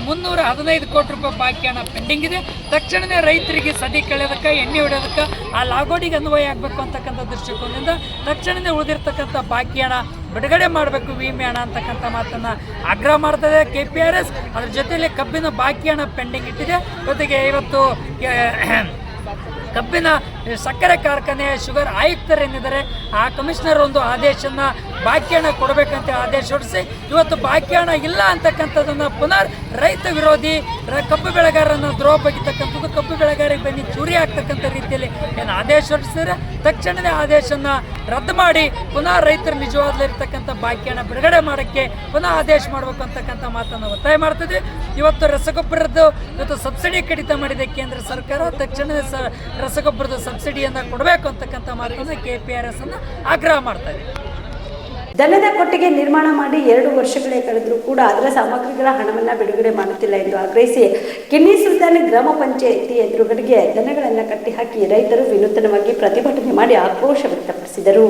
315 ಕೋಟಿ ರೂಪಾಯಿ ಬಾಕಿ ಹಣ ಪೆಂಡಿಂಗ್ ಇದೆ. ತಕ್ಷಣವೇ ರೈತರಿಗೆ ಸದಿ ಕಳೆಯೋದಕ್ಕೆ, ಎಣ್ಣೆ ಹೊಡೆಯೋದಕ್ಕೆ ಆ ಲಾಗೋಡಿಗೆ ಅನ್ವಯ ಆಗಬೇಕು ಅಂತಕ್ಕಂಥ ದೃಷ್ಟಿಕೋನದಿಂದ ತಕ್ಷಣವೇ ಉಳಿದಿರ್ತಕ್ಕಂಥ ಬಾಕಿ ಹಣ ಬಿಡುಗಡೆ ಮಾಡಬೇಕು, ವಿಮೆ ಹಣ ಅಂತಕ್ಕಂಥ ಮಾತನ್ನು ಆಗ್ರಹ ಮಾಡ್ತದೆ KPRS. ಅದ್ರ ಜೊತೆಯಲ್ಲಿ ಕಬ್ಬಿನ ಬಾಕಿ ಹಣ ಪೆಂಡಿಂಗ್ ಇಟ್ಟಿದೆ. ಜೊತೆಗೆ ಇವತ್ತು ಕಬ್ಬಿನ ಸಕ್ಕರೆ ಕಾರ್ಖಾನೆ ಶುಗರ್ ಆಯುಕ್ತರೇನಿದ್ದಾರೆ ಆ ಕಮಿಷನರ್ ಒಂದು ಆದೇಶನ ಬಾಕಿ ಹಣ ಕೊಡಬೇಕಂತ ಆದೇಶ ಹೊರಡಿಸಿ ಇವತ್ತು ಬಾಕಿ ಹಣ ಇಲ್ಲ ಅಂತಕ್ಕಂಥದ್ದನ್ನು ಪುನರ್ ರೈತ ವಿರೋಧಿ ಕಬ್ಬು ಬೆಳೆಗಾರರನ್ನು ದ್ರೋಹ ಬಗ್ಗಿರ್ತಕ್ಕಂಥದ್ದು, ಕಬ್ಬು ಬೆಳೆಗಾರರಿಗೆ ಬನ್ನಿ ಚೂರಿ ಆಗ್ತಕ್ಕಂಥ ರೀತಿಯಲ್ಲಿ ಏನು ಆದೇಶ ಹೊರಡಿಸಿದರೆ ತಕ್ಷಣವೇ ಆದೇಶನ ರದ್ದು ಮಾಡಿ ಪುನಃ ರೈತರು ನಿಜವಾಗ್ಲಿರ್ತಕ್ಕಂಥ ಬಾಕಿ ಹಣ ಬಿಡುಗಡೆ ಮಾಡೋಕ್ಕೆ ಪುನಃ ಆದೇಶ ಮಾಡಬೇಕು ಅಂತಕ್ಕಂಥ ಮಾತನ್ನು ಒತ್ತಾಯ ಮಾಡ್ತಿದ್ವಿ. ಇವತ್ತು ರಸಗೊಬ್ಬರದ್ದು ಇವತ್ತು ಸಬ್ಸಿಡಿ ಕಡಿತ ಮಾಡಿದೆ ಕೇಂದ್ರ ಸರ್ಕಾರ. ತಕ್ಷಣವೇ ರಸಗೊಬ್ಬರದ ಸಬ್ಸಿಡಿಯನ್ನು ಕೊಡಬೇಕು ಅಂತಕ್ಕಂಥ ಮಾತನ್ನು KPRS ಅನ್ನು ಆಗ್ರಹ ಮಾಡ್ತಾ ಇದೆ. ದನದ ಕೊಟ್ಟಿಗೆ ನಿರ್ಮಾಣ ಮಾಡಿ 2 ವರ್ಷಗಳೇ ಕಳೆದರೂ ಕೂಡ ಅದರ ಸಾಮಗ್ರಿಗಳ ಹಣವನ್ನು ಬಿಡುಗಡೆ ಮಾಡುತ್ತಿಲ್ಲ ಎಂದು ಆಗ್ರಹಿಸಿ ಕಿನ್ನಿ ಸುಲ್ತಾನ್ ಗ್ರಾಮ ಪಂಚಾಯಿತಿ ಎದುರುಗಡೆಗೆ ದನಗಳನ್ನು ಕಟ್ಟಿಹಾಕಿ ರೈತರು ವಿನೂತನವಾಗಿ ಪ್ರತಿಭಟನೆ ಮಾಡಿ ಆಕ್ರೋಶ ವ್ಯಕ್ತಪಡಿಸಿದರು.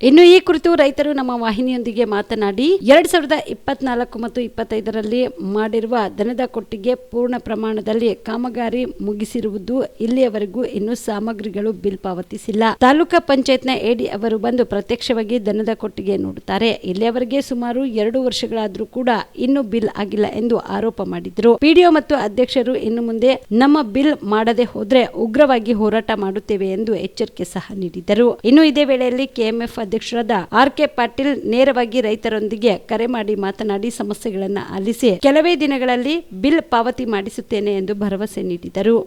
ಇನ್ನು ಈ ಕುರಿತು ರೈತರು ನಮ್ಮ ವಾಹಿನಿಯೊಂದಿಗೆ ಮಾತನಾಡಿ 2024 ಮತ್ತು 25ರಲ್ಲಿ ಮಾಡಿರುವ ದನದ ಕೊಟ್ಟಿಗೆ ಪೂರ್ಣ ಪ್ರಮಾಣದಲ್ಲಿ ಕಾಮಗಾರಿ ಮುಗಿಸಿರುವುದು, ಇಲ್ಲಿಯವರೆಗೂ ಇನ್ನೂ ಸಾಮಗ್ರಿಗಳು ಬಿಲ್ ಪಾವತಿಸಿಲ್ಲ. ತಾಲೂಕಾ ಪಂಚಾಯತ್ನ AD ಅವರು ಬಂದು ಪ್ರತ್ಯಕ್ಷವಾಗಿ ದನದ ಕೊಟ್ಟಿಗೆ ನೋಡುತ್ತಾರೆ. ಇಲ್ಲಿಯವರೆಗೆ ಸುಮಾರು 2 ವರ್ಷಗಳಾದರೂ ಕೂಡ ಇನ್ನೂ ಬಿಲ್ ಆಗಿಲ್ಲ ಎಂದು ಆರೋಪ ಮಾಡಿದರು. PDO ಮತ್ತು ಅಧ್ಯಕ್ಷರು ಇನ್ನು ಮುಂದೆ ನಮ್ಮ ಬಿಲ್ ಮಾಡದೆ ಹೋದ್ರೆ ಉಗ್ರವಾಗಿ ಹೋರಾಟ ಮಾಡುತ್ತೇವೆ ಎಂದು ಎಚ್ಚರಿಕೆ ಸಹ ನೀಡಿದರು. ಇನ್ನು ಇದೇ ವೇಳೆಯಲ್ಲಿ KMF ಅಧ್ಯಕ್ಷರಾದ RK ಪಾಟೀಲ್ ನೇರವಾಗಿ ರೈತರೊಂದಿಗೆ ಕರೆ ಮಾಡಿ ಮಾತನಾಡಿ ಸಮಸ್ಯೆಗಳನ್ನು ಆಲಿಸಿ ಕೆಲವೇ ದಿನಗಳಲ್ಲಿ ಬಿಲ್ ಪಾವತಿ ಮಾಡಿಸುತ್ತೇನೆ ಎಂದು ಭರವಸೆ ನೀಡಿದರು.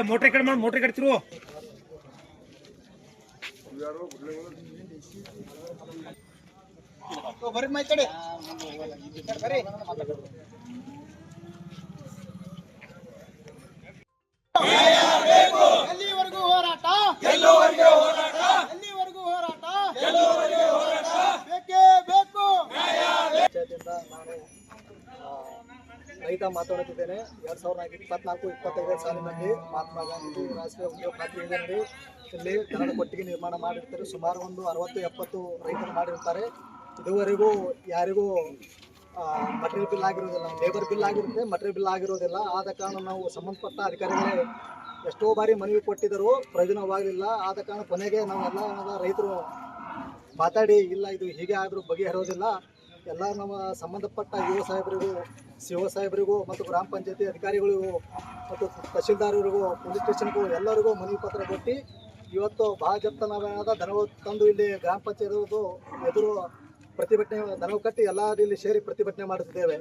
मोटर कट मार मोटर कट थ्रू तो भरत माई कड़े करे ಎಲ್ಲಿವರೆಗೂ ಹೋರಾಟ ಗೆಲ್ಲುವರೆಗೂ ಹೋರಾಟ ಎಲ್ಲಿವರೆಗೂ ಹೋರಾಟ ಗೆಲ್ಲುವರೆಗೂ ಹೋರಾಟ ಬೇಕೇ ಬೇಕು ರೈತ ಮಾತಾಡುತ್ತಿದ್ದೇನೆ. 2024-25 ಸಾಲಿನಲ್ಲಿ ಮಹಾತ್ಮ ಗಾಂಧಿ ರಾಷ್ಟ್ರೀಯ ಉದ್ಯೋಗ ಖಾತ್ರಿ ಯೋಜನೆಯಲ್ಲಿ ಇಲ್ಲಿ ದನದ ಕೊಟ್ಟಿಗೆ ನಿರ್ಮಾಣ ಮಾಡಿರ್ತಾರೆ. ಸುಮಾರು ಒಂದು 60-70 ರೈತರು ಮಾಡಿರ್ತಾರೆ. ಇದುವರೆಗೂ ಯಾರಿಗೂ ಮಟೀರಿಯಲ್ ಬಿಲ್ ಆಗಿರೋದಿಲ್ಲ. ಲೇಬರ್ ಬಿಲ್ ಆಗಿರುತ್ತೆ, ಮಟೀರಿಯಲ್ ಬಿಲ್ ಆಗಿರೋದಿಲ್ಲ. ಆದ ಕಾರಣ ನಾವು ಸಂಬಂಧಪಟ್ಟ ಅಧಿಕಾರಿಗಳೇ ಎಷ್ಟೋ ಬಾರಿ ಮನವಿ ಕೊಟ್ಟಿದ್ದರೂ ಪ್ರಯೋಜನವಾಗಲಿಲ್ಲ. ಆದ ಕಾರಣ ಕೊನೆಗೆ ನಾವೆಲ್ಲ ರೈತರು ಮಾತಾಡಿ ಇಲ್ಲ ಇದು ಹೀಗೆ ಆದರೂ ಬಗೆಹರೋದಿಲ್ಲ, ಎಲ್ಲ ನಮ್ಮ ಸಂಬಂಧಪಟ್ಟ ಯುವ ಸಾಹೇಬರಿಗೂ, CO ಸಾಹೇಬರಿಗೂ ಮತ್ತು ಗ್ರಾಮ ಪಂಚಾಯತಿ ಅಧಿಕಾರಿಗಳಿಗೂ ಮತ್ತು ತಹಶೀಲ್ದಾರರಿಗೂ, ಪೊಲೀಸ್ ಸ್ಟೇಷನ್ಗೂ ಎಲ್ಲರಿಗೂ ಮನವಿ ಪತ್ರ ಕೊಟ್ಟು ಇವತ್ತು ಭಾಳ ಜಪ್ತ ನಾವೇನಾದ ದನವು ತಂದು ಇಲ್ಲಿ ಗ್ರಾಮ ಪಂಚಾಯತ್ ಎದುರು ಪ್ರತಿಭಟನೆ ದನವು ಕಟ್ಟಿ ಎಲ್ಲ ಇಲ್ಲಿ ಸೇರಿ ಪ್ರತಿಭಟನೆ ಮಾಡುತ್ತಿದ್ದೇವೆ.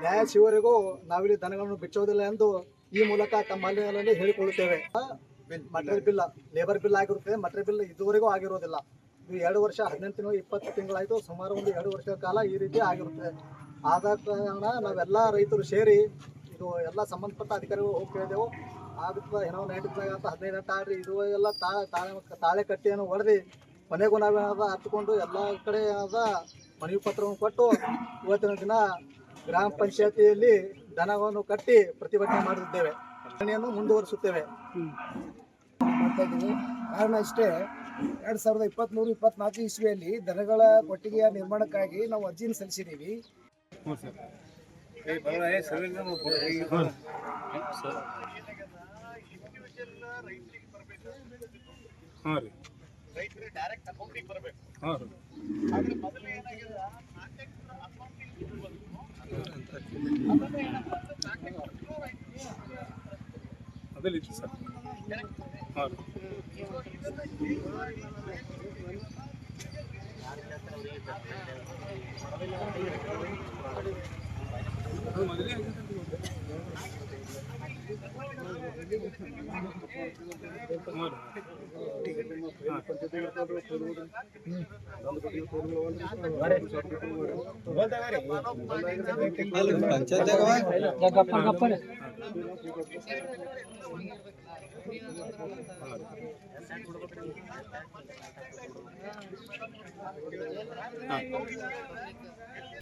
ನ್ಯಾಯ ಸಿಗುವವರೆಗೂ ನಾವಿಲ್ಲಿ ದನಗಳನ್ನು ಬಿಚ್ಚೋದಿಲ್ಲ ಎಂದು ಈ ಮೂಲಕ ತಮ್ಮಲ್ಲಿ ಹೇಳಿಕೊಳ್ಳುತ್ತೇವೆ. ಮಟೀರಿಯಲ್ ಬಿಲ್, ಲೇಬರ್ ಬಿಲ್ ಆಗಿರುತ್ತೆ, ಮಟೀರಿಯಲ್ ಬಿಲ್ ಇದುವರೆಗೂ ಆಗಿರೋದಿಲ್ಲ. ಇದು 2 ವರ್ಷ 18 ತಿಂಗಳು 20 ತಿಂಗಳಾಯಿತು. ಸುಮಾರು ಒಂದು 2 ವರ್ಷಗಳ ಕಾಲ ಈ ರೀತಿ ಆಗಿರುತ್ತೆ. ಆದ ಕಾರಣ ನಾವೆಲ್ಲ ರೈತರು ಸೇರಿ ಇದು ಎಲ್ಲ ಸಂಬಂಧಪಟ್ಟ ಅಧಿಕಾರಿಗಳು ಹೋಗಿ ಕೇಳಿದೆವು. ಆಗುತ್ತೆ ಏನೋ 15 ಆಡ್ರಿ ಇದು ಎಲ್ಲ ತಾಳೆ ಕಟ್ಟಿಯನ್ನು ಹೊಡೆದು ಕೊನೆಗೂ ನಾವೇನಾದ ಹತ್ಕೊಂಡು ಎಲ್ಲ ಕಡೆ ಏನಾದ ಮನವಿ ಪತ್ರವನ್ನು ಕೊಟ್ಟು ಇವತ್ತಿನ ದಿನ ಗ್ರಾಮ ಪಂಚಾಯತಿಯಲ್ಲಿ ದನವನ್ನು ಕಟ್ಟಿ ಪ್ರತಿಭಟನೆ ಮಾಡುತ್ತಿದ್ದೇವೆ. ಧರಣಿಯನ್ನು ಮುಂದುವರಿಸುತ್ತೇವೆ. ಕಾರಣ ಇಷ್ಟೇ, 2023-24 ಇಸ್ವಿಯಲ್ಲಿ ದನಗಳ ಕೊಟ್ಟಿಗೆಯ ನಿರ್ಮಾಣಕ್ಕಾಗಿ ನಾವು ಅರ್ಜಿಯನ್ನು ಸಲ್ಲಿಸಿದ್ದೀವಿ. ಹಾಂ ರೀ ಹಾಂ ರೀ ಅದಲ್ಲಿ ಇತ್ತು ಸರ್ ಹಾಂ ರೀ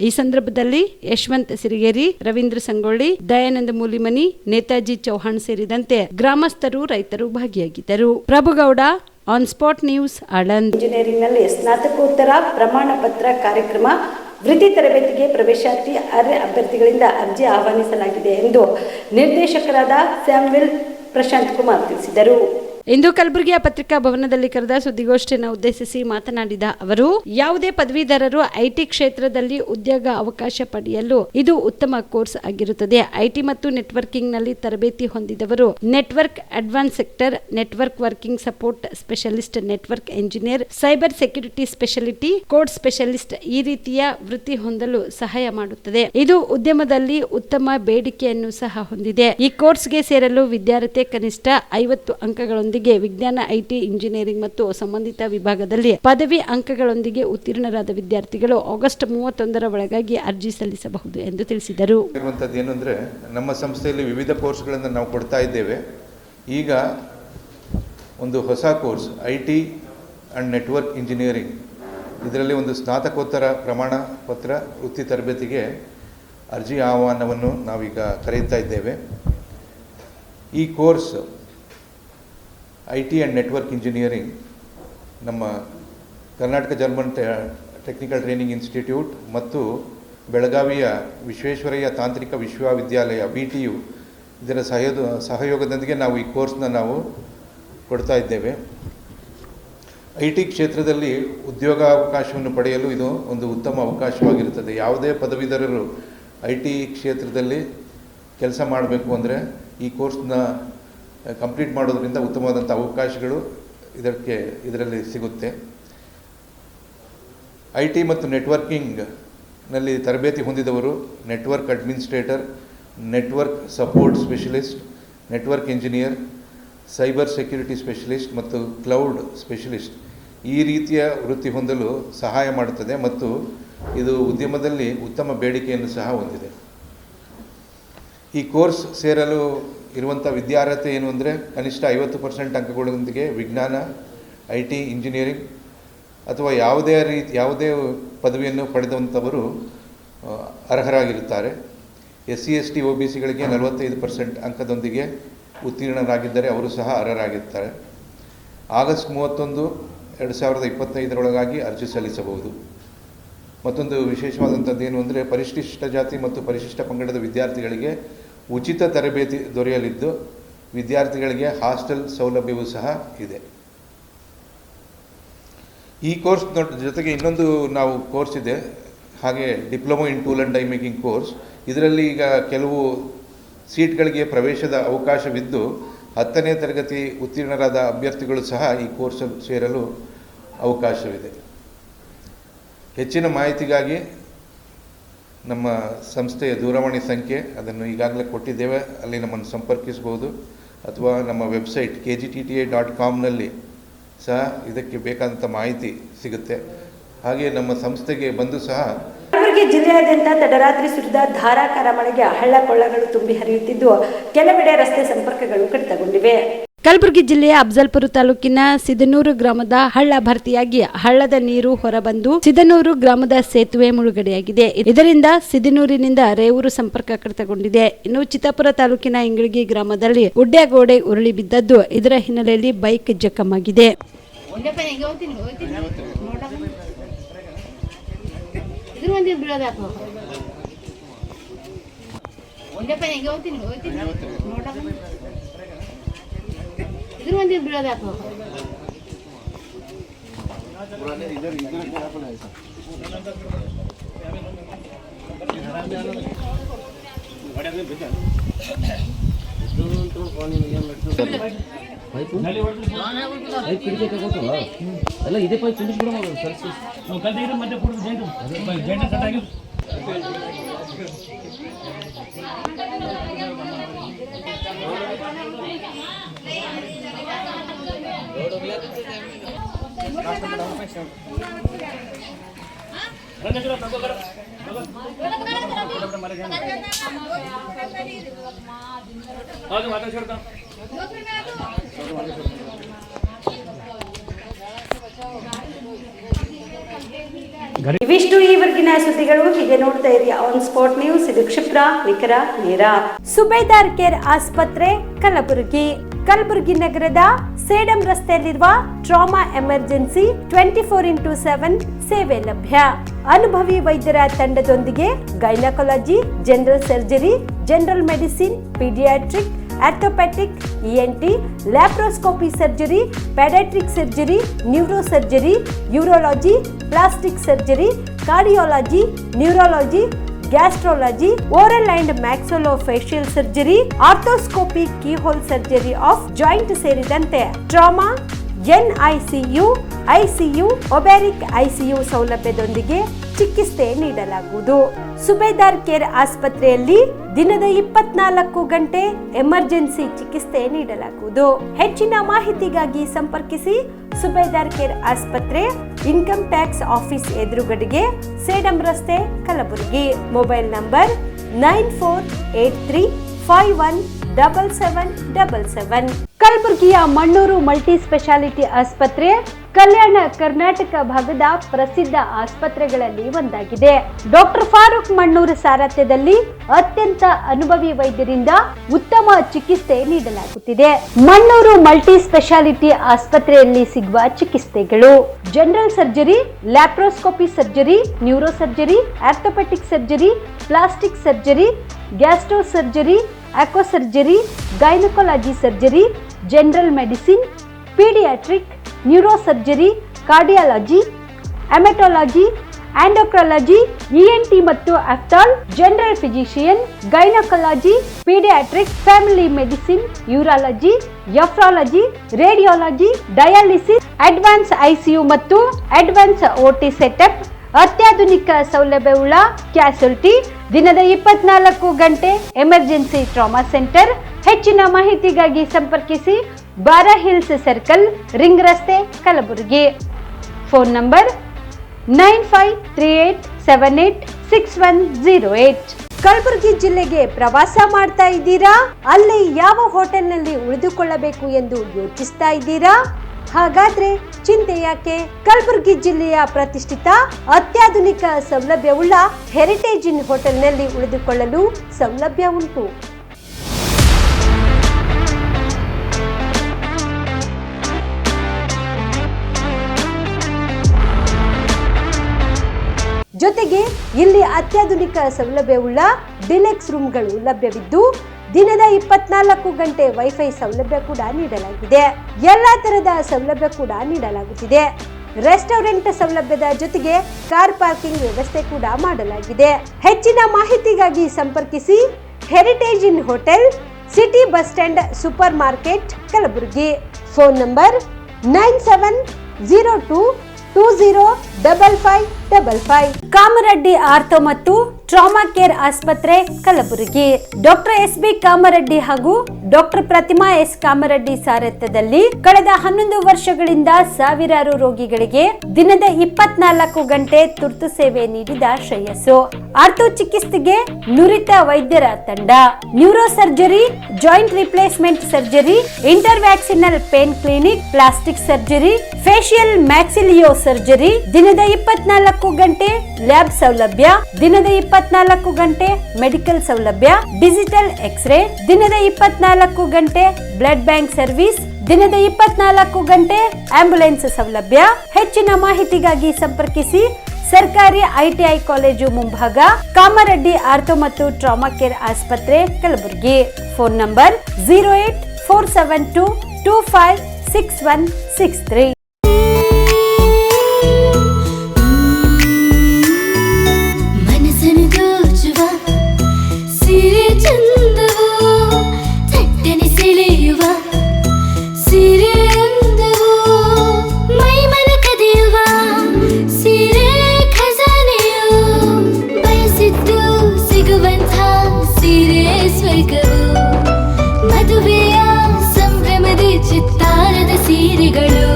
ಈ ಸಂದರ್ಭದಲ್ಲಿ ಯಶವಂತ್ ಸಿರಿಗೇರಿ, ರವೀಂದ್ರ ಸಂಗೊಳ್ಳಿ, ದಯಾನಂದ ಮೂಲಿಮನಿ, ನೇತಾಜಿ ಚೌಹಾಣ್ ಸೇರಿದಂತೆ ಗ್ರಾಮಸ್ಥರು, ರೈತರು ಭಾಗಿಯಾಗಿದ್ದರು. Prabhugouda, on spot news, Aland. ಇಂಜಿನಿಯರಿಂಗ್ನಲ್ಲಿ ಸ್ನಾತಕೋತ್ತರ ಪ್ರಮಾಣ ಪತ್ರ ಕಾರ್ಯಕ್ರಮ ವೃತ್ತಿ ತರಬೇತಿಗೆ ಪ್ರವೇಶಾರ್ಥಿ ಅರ್ಹ ಅಭ್ಯರ್ಥಿಗಳಿಂದ ಅರ್ಜಿ ಆಹ್ವಾನಿಸಲಾಗಿದೆ ಎಂದು ನಿರ್ದೇಶಕರಾದ ಸ್ಯಾಮ್ವೆಲ್ ಪ್ರಶಾಂತ್ ಕುಮಾರ್ ತಿಳಿಸಿದರು. ಇಂದು ಕಲಬುರಗಿಯ ಪತ್ರಿಕಾ ಭವನದಲ್ಲಿ ಕರೆದ ಸುದ್ದಿಗೋಷ್ಠಿಯನ್ನು ಉದ್ದೇಶಿಸಿ ಮಾತನಾಡಿದ ಅವರು, ಯಾವುದೇ ಪದವೀಧರರು ಐಟಿ ಕ್ಷೇತ್ರದಲ್ಲಿ ಉದ್ಯೋಗ ಅವಕಾಶ ಪಡೆಯಲು ಇದು ಉತ್ತಮ ಕೋರ್ಸ್ ಆಗಿರುತ್ತದೆ. ಐಟಿ ಮತ್ತು ನೆಟ್ವರ್ಕಿಂಗ್ ನಲ್ಲಿ ತರಬೇತಿ ಹೊಂದಿದವರು network advance sector, network working support specialist, network engineer, cyber security speciality, code specialist ಈ ರೀತಿಯ ವೃತ್ತಿ ಹೊಂದಲು ಸಹಾಯ ಮಾಡುತ್ತದೆ. ಇದು ಉದ್ಯಮದಲ್ಲಿ ಉತ್ತಮ ಬೇಡಿಕೆಯನ್ನು ಸಹ ಹೊಂದಿದೆ. ಈ ಕೋರ್ಸ್ಗೆ ಸೇರಲು ವಿದ್ಯಾರ್ಥಿ ಕನಿಷ್ಠ 50 ಅಂಕಗಳೊಂದಿಗೆ ವಿಜ್ಞಾನ, ಐಟಿ, ಇಂಜಿನಿಯರಿಂಗ್ ಮತ್ತು ಸಂಬಂಧಿತ ವಿಭಾಗದಲ್ಲಿ ಪದವಿ ಅಂಕಗಳೊಂದಿಗೆ ಉತ್ತೀರ್ಣರಾದ ವಿದ್ಯಾರ್ಥಿಗಳು ಆಗಸ್ಟ್ 31 ಒಳಗಾಗಿ ಅರ್ಜಿ ಸಲ್ಲಿಸಬಹುದು ಎಂದು ತಿಳಿಸಿದರು. ಏನಂದ್ರೆ ನಮ್ಮ ಸಂಸ್ಥೆಯಲ್ಲಿ ವಿವಿಧ ಕೋರ್ಸ್ಗಳನ್ನು ನಾವು ಕೊಡ್ತಾ ಇದ್ದೇವೆ. ಈಗ ಒಂದು ಹೊಸ course IT and network engineering, ಇದರಲ್ಲಿ ಒಂದು ಸ್ನಾತಕೋತ್ತರ ಪ್ರಮಾಣ ಪತ್ರ ವೃತ್ತಿ ತರಬೇತಿಗೆ ಅರ್ಜಿ ಆಹ್ವಾನವನ್ನು ನಾವೀಗ ಕರೆಯುತ್ತಾ ಇದ್ದೇವೆ. ಈ course IT and network engineering ನಮ್ಮ Karnataka German technical training institute ಮತ್ತು ಬೆಳಗಾವಿಯ ವಿಶ್ವೇಶ್ವರಯ್ಯ ತಾಂತ್ರಿಕ ವಿಶ್ವವಿದ್ಯಾಲಯ BTU ಇದರ ಸಹಯೋಗದೊಂದಿಗೆ ನಾವು ಈ ಕೋರ್ಸ್ನ ನಾವು ಕೊಡ್ತಾ ಇದ್ದೇವೆ. ಐಟಿ ಕ್ಷೇತ್ರದಲ್ಲಿ ಉದ್ಯೋಗಾವಕಾಶವನ್ನು ಪಡೆಯಲು ಇದು ಒಂದು ಉತ್ತಮ ಅವಕಾಶವಾಗಿರುತ್ತದೆ. ಯಾವುದೇ ಪದವೀಧರರು ಐಟಿ ಕ್ಷೇತ್ರದಲ್ಲಿ ಕೆಲಸ ಮಾಡಬೇಕು ಅಂದರೆ ಈ ಕೋರ್ಸ್ನ ಕಂಪ್ಲೀಟ್ ಮಾಡೋದ್ರಿಂದ ಉತ್ತಮವಾದಂಥ ಅವಕಾಶಗಳು ಇದರಲ್ಲಿ ಸಿಗುತ್ತೆ. ಐಟಿ ಮತ್ತು ನೆಟ್ವರ್ಕಿಂಗ್ನಲ್ಲಿ ತರಬೇತಿ ಹೊಂದಿದವರು network administrator, network support specialist, network engineer, cyber security specialist ಮತ್ತು ಕ್ಲೌಡ್ ಸ್ಪೆಷಲಿಸ್ಟ್ ಈ ರೀತಿಯ ವೃತ್ತಿ ಹೊಂದಲು ಸಹಾಯ ಮಾಡುತ್ತದೆ ಮತ್ತು ಇದು ಉದ್ಯಮದಲ್ಲಿ ಉತ್ತಮ ಬೇಡಿಕೆಯನ್ನು ಸಹ ಹೊಂದಿದೆ. ಈ ಕೋರ್ಸ್ ಸೇರಲು ಇರುವಂಥ ವಿದ್ಯಾರ್ಹತೆ ಏನು ಅಂದರೆ ಕನಿಷ್ಠ 50% ಅಂಕಗಳೊಂದಿಗೆ ವಿಜ್ಞಾನ, ಐಟಿ, ಇಂಜಿನಿಯರಿಂಗ್ ಅಥವಾ ಯಾವುದೇ ಪದವಿಯನ್ನು ಪಡೆದಂಥವರು ಅರ್ಹರಾಗಿರುತ್ತಾರೆ. SC ST OBCಗಳಿಗೆ 45% ಅಂಕದೊಂದಿಗೆ ಉತ್ತೀರ್ಣರಾಗಿದ್ದರೆ ಅವರು ಸಹ ಅರ್ಹರಾಗಿರ್ತಾರೆ. ಆಗಸ್ಟ್ 31, 2025 ಅರ್ಜಿ ಸಲ್ಲಿಸಬಹುದು. ಮತ್ತೊಂದು ವಿಶೇಷವಾದಂಥದ್ದು ಏನು ಅಂದರೆ ಪರಿಶಿಷ್ಟ ಜಾತಿ ಮತ್ತು ಪರಿಶಿಷ್ಟ ಪಂಗಡದ ವಿದ್ಯಾರ್ಥಿಗಳಿಗೆ ಉಚಿತ ತರಬೇತಿ ದೊರೆಯಲಿದ್ದು ವಿದ್ಯಾರ್ಥಿಗಳಿಗೆ ಹಾಸ್ಟೆಲ್ ಸೌಲಭ್ಯವೂ ಸಹ ಇದೆ. ಈ ಕೋರ್ಸ್ ಜೊತೆಗೆ ಇನ್ನೊಂದು ನಾವು ಕೋರ್ಸ್ ಇದೆ, ಹಾಗೆ diploma in tool and dye making course. ಇದರಲ್ಲಿ ಈಗ ಕೆಲವು ಸೀಟ್ಗಳಿಗೆ ಪ್ರವೇಶದ ಅವಕಾಶವಿದ್ದು 10ನೇ ತರಗತಿ ಉತ್ತೀರ್ಣರಾದ ಅಭ್ಯರ್ಥಿಗಳು ಸಹ ಈ ಕೋರ್ಸಲ್ಲಿ ಸೇರಲು ಅವಕಾಶವಿದೆ. ಹೆಚ್ಚಿನ ಮಾಹಿತಿಗಾಗಿ ನಮ್ಮ ಸಂಸ್ಥೆಯ ದೂರವಾಣಿ ಸಂಖ್ಯೆ ಅದನ್ನು ಈಗಾಗಲೇ ಕೊಟ್ಟಿದ್ದೇವೆ, ಅಲ್ಲಿ ನಮ್ಮನ್ನು ಸಂಪರ್ಕಿಸಬಹುದು. ಅಥವಾ ನಮ್ಮ ವೆಬ್ಸೈಟ್ kgtti.com ಸಹ ಇದಕ್ಕೆ ಬೇಕಾದಂಥ ಮಾಹಿತಿ ಸಿಗುತ್ತೆ. ಹಾಗೆ ನಮ್ಮ ಸಂಸ್ಥೆಗೆ ಬಂದು ಸಹ ಕಲಬುರಗಿ ಜಿಲ್ಲೆಯಾದ್ಯಂತ ತಡರಾತ್ರಿ ಸುರಿದ ಧಾರಾಕಾರ ಮಳೆಗೆ ಹಳ್ಳ ಕೊಳ್ಳಗಳು ತುಂಬಿ ಹರಿಯುತ್ತಿದ್ದು ಕೆಲವೆಡೆ ರಸ್ತೆ ಸಂಪರ್ಕಗಳು ಕಡಿತಗೊಂಡಿವೆ. ಕಲಬುರಗಿ ಜಿಲ್ಲೆಯ ಅಫಜಲ್ಪುರ ತಾಲೂಕಿನ ಸಿದನೂರು ಗ್ರಾಮದ ಹಳ್ಳ ಭರ್ತಿಯಾಗಿ ಹಳ್ಳದ ನೀರು ಹೊರಬಂದು ಸಿದನೂರು ಗ್ರಾಮದ ಸೇತುವೆ ಮುಳುಗಡೆಯಾಗಿದೆ. ಇದರಿಂದ ಸಿದನೂರಿನಿಂದ ರೇವೂರು ಸಂಪರ್ಕ ಕಡಿತಗೊಂಡಿದೆ. ಇನ್ನು ಚಿತ್ತಾಪುರ ತಾಲೂಕಿನ ಇಂಗಳಗಿ ಗ್ರಾಮದಲ್ಲಿ ಉಡ್ಯಾಗೋಡೆ ಉರುಳಿ ಬಿದ್ದದ್ದು, ಇದರ ಹಿನ್ನೆಲೆಯಲ್ಲಿ ಬೈಕ್ ಜಖಮಾಗಿದೆ. ಅಲ್ಲ ಇದೇ ಪೈ ತುಂಬಿಸ್ಬಿಡ ಮತ್ತೆ ಇವಿಷ್ಟು ಈವರೆಗಿನ ಸುದ್ದಿಗಳು. ಹೀಗೆ ನೋಡ್ತಾ ಇರಿ ಆನ್ ಸ್ಪಾಟ್ ನ್ಯೂಸ್. ಇದು ಕ್ಷಿಪ್ರ, ನಿಖರ, ನೇರ. ಸುಬೇದಾರ್ ಕೇರ್ ಆಸ್ಪತ್ರೆ ಕಲಬುರಗಿ. ಕಲಬುರಗಿ ನಗರದ ಸೇಡಂ ರಸ್ತೆಯಲ್ಲಿರುವ ಟ್ರಾಮಾ ಎಮರ್ಜೆನ್ಸಿ 24x7 ಸೇವೆ ಲಭ್ಯ. ಅನುಭವಿ ವೈದ್ಯರ ತಂಡದೊಂದಿಗೆ gynaecology, general surgery, general medicine, paediatric, orthopaedic, ENT, laparoscopy surgery, paediatric surgery, neuro surgery, urology, plastic surgery, cardiology, neurology, gastrology, oral and maxillofacial surgery, arthroscopy, keyhole surgery of joint ಸೇರಿದಂತೆ trauma, NICU, ICU, ಒಬ್ಯಾರಿಕ್ ICU ಸೌಲಭ್ಯದೊಂದಿಗೆ ಚಿಕಿತ್ಸೆ ನೀಡಲಾಗುವುದು. ಸುಬೇದಾರ್ care ಆಸ್ಪತ್ರೆಯಲ್ಲಿ ದಿನದ 24 ಗಂಟೆ emergency ಚಿಕಿತ್ಸೆ ನೀಡಲಾಗುವುದು. ಹೆಚ್ಚಿನ ಮಾಹಿತಿಗಾಗಿ ಸಂಪರ್ಕಿಸಿ ಸುಬೇದಾರ್ ಕೇರ್ ಆಸ್ಪತ್ರೆ, ಇನ್ಕಮ್ ಟ್ಯಾಕ್ಸ್ ಆಫೀಸ್ ಎದುರುಗಡೆಗೆ, ಸೇಡಂ ರಸ್ತೆ, ಕಲಬುರಗಿ. Mobile number 9483517777. ಕಲಬುರಗಿಯ ಮಣ್ಣೂರು ಮಲ್ಟಿ ಸ್ಪೆಷಾಲಿಟಿ ಆಸ್ಪತ್ರೆ ಕಲ್ಯಾಣ ಕರ್ನಾಟಕ ಭಾಗದ ಪ್ರಸಿದ್ಧ ಆಸ್ಪತ್ರೆಗಳಲ್ಲಿ ಒಂದಾಗಿದೆ. ಡಾಕ್ಟರ್ ಫಾರೂಕ್ ಮಣ್ಣೂರು ಸಾರಥ್ಯದಲ್ಲಿ ಅತ್ಯಂತ ಅನುಭವಿ ವೈದ್ಯರಿಂದ ಉತ್ತಮ ಚಿಕಿತ್ಸೆ ನೀಡಲಾಗುತ್ತಿದೆ. ಮಣ್ಣೂರು ಮಲ್ಟಿ ಸ್ಪೆಷಾಲಿಟಿ ಆಸ್ಪತ್ರೆಯಲ್ಲಿ ಸಿಗುವ ಚಿಕಿತ್ಸೆಗಳು: general surgery, laparoscopy surgery, neuro surgery, orthopaedic surgery, plastic surgery, gastro surgery, ಆಕ್ವಾ surgery, gynaecology surgery, general medicine, paediatric, neuro surgery, cardiology, haematology, endocrinology, ENT ಮತ್ತು ophthal, general physician, gynaecology, paediatric, family medicine, urology, nephrology, radiology, dialysis, advance ICU ಮತ್ತು advance OT setup, ಅತ್ಯಾಧುನಿಕ ಸೌಲಭ್ಯವುಳ್ಳ ಕ್ಯಾಸುಲಿಟಿ, ದಿನದ 24 ಗಂಟೆ emergency trauma centre. ಹೆಚ್ಚಿನ ಮಾಹಿತಿಗಾಗಿ ಸಂಪರ್ಕಿಸಿ ಬಾರಾ hills circle, ring ರಸ್ತೆ, ಕಲಬುರಗಿ. Phone number 9538786108. ಕಲಬುರಗಿ ಜಿಲ್ಲೆಗೆ ಪ್ರವಾಸ ಮಾಡ್ತಾ ಇದ್ದೀರಾ? ಅಲ್ಲಿ ಯಾವ ಹೋಟೆಲ್ನಲ್ಲಿ ಉಳಿದುಕೊಳ್ಳಬೇಕು ಎಂದು ಯೋಚಿಸ್ತಾ ಇದ್ದೀರಾ? ಹಾಗಾದ್ರೆ ಚಿಂತೆ ಯಾಕೆ? ಕಲಬುರಗಿ ಜಿಲ್ಲೆಯ ಪ್ರತಿಷ್ಠಿತ ಅತ್ಯಾಧುನಿಕ ಸೌಲಭ್ಯವುಳ್ಳ ಹೆರಿಟೇಜ್ ಇನ್ ಹೋಟೆಲ್ನಲ್ಲಿ ಉಳಿದುಕೊಳ್ಳಲು ಸೌಲಭ್ಯ ಉಂಟು. ಜೊತೆಗೆ ಇಲ್ಲಿ ಅತ್ಯಾಧುನಿಕ ಸೌಲಭ್ಯವುಳ್ಳ ಡಿಲೆಕ್ಸ್ ರೂಮ್ಗಳು ಲಭ್ಯವಿದ್ದು ದಿನದ 24 ಗಂಟೆ ವೈಫೈ ಸೌಲಭ್ಯ ಕೂಡ ನೀಡಲಾಗಿದೆ. ಎಲ್ಲಾ ತರಹದ ಸೌಲಭ್ಯ ಕೂಡ ನೀಡಲಾಗುತ್ತಿದೆ. ರೆಸ್ಟೋರೆಂಟ್ ಸೌಲಭ್ಯದ ಜೊತೆಗೆ ಕಾರ್ ಪಾರ್ಕಿಂಗ್ ವ್ಯವಸ್ಥೆ ಕೂಡ ಮಾಡಲಾಗಿದೆ. ಹೆಚ್ಚಿನ ಮಾಹಿತಿಗಾಗಿ ಸಂಪರ್ಕಿಸಿ heritage inn hotel, city bus stand, super market, Kalaburagi. Phone number 9702205555. Kamareddy ortho ಮತ್ತು ಟ್ರಾಮಾ ಕೇರ್ ಆಸ್ಪತ್ರೆ, ಕಲಬುರಗಿ. ಡಾಕ್ಟರ್ SB ಕಾಮರೆಡ್ಡಿ ಹಾಗೂ ಡಾಕ್ಟರ್ ಪ್ರತಿಮಾ S ಕಾಮರೆಡ್ಡಿ ಸಾರಥ್ಯದಲ್ಲಿ ಕಳೆದ 11 ವರ್ಷಗಳಿಂದ ಸಾವಿರಾರು ರೋಗಿಗಳಿಗೆ ದಿನದ 24 ಗಂಟೆ ತುರ್ತು ಸೇವೆ ನೀಡಿದ ಶ್ರೇಯಸ್ಸು. ಆರ್ಥೋ ಚಿಕಿತ್ಸೆಗೆ ನುರಿತ ವೈದ್ಯರ ತಂಡ, neuro surgery, joint replacement surgery, interventional pain clinic, plastic surgery, facial maxillo surgery, ದಿನದ 24 ಗಂಟೆ ಲ್ಯಾಬ್ ಸೌಲಭ್ಯ, ದಿನದ 24 ಗಂಟೆ ಮೆಡಿಕಲ್ ಸೌಲಭ್ಯ, ಡಿಜಿಟಲ್ ಎಕ್ಸ್ರೇ, ದಿನದ 24 ಗಂಟೆ ಬ್ಲಡ್ ಬ್ಯಾಂಕ್ ಸರ್ವಿಸ್, ದಿನದ 24 ಗಂಟೆ ಆಂಬ್ಯುಲೆನ್ಸ್ ಸೌಲಭ್ಯ. ಹೆಚ್ಚಿನ ಮಾಹಿತಿಗಾಗಿ ಸಂಪರ್ಕಿಸಿ ಸರ್ಕಾರಿ ಐಟಿಐ ಕಾಲೇಜು ಮುಂಭಾಗ, ಕಾಮರೆಡ್ಡಿ ಆರ್ಥೋ ಮತ್ತು ಟ್ರಾಮಾ ಕೇರ್ ಆಸ್ಪತ್ರೆ, ಕಲಬುರಗಿ. Phone number 08472256163. ಮದುವೆಯ ಸಂಭ್ರಮದ ಚಿತ್ತಾರದ ಸೀರೆಗಳು,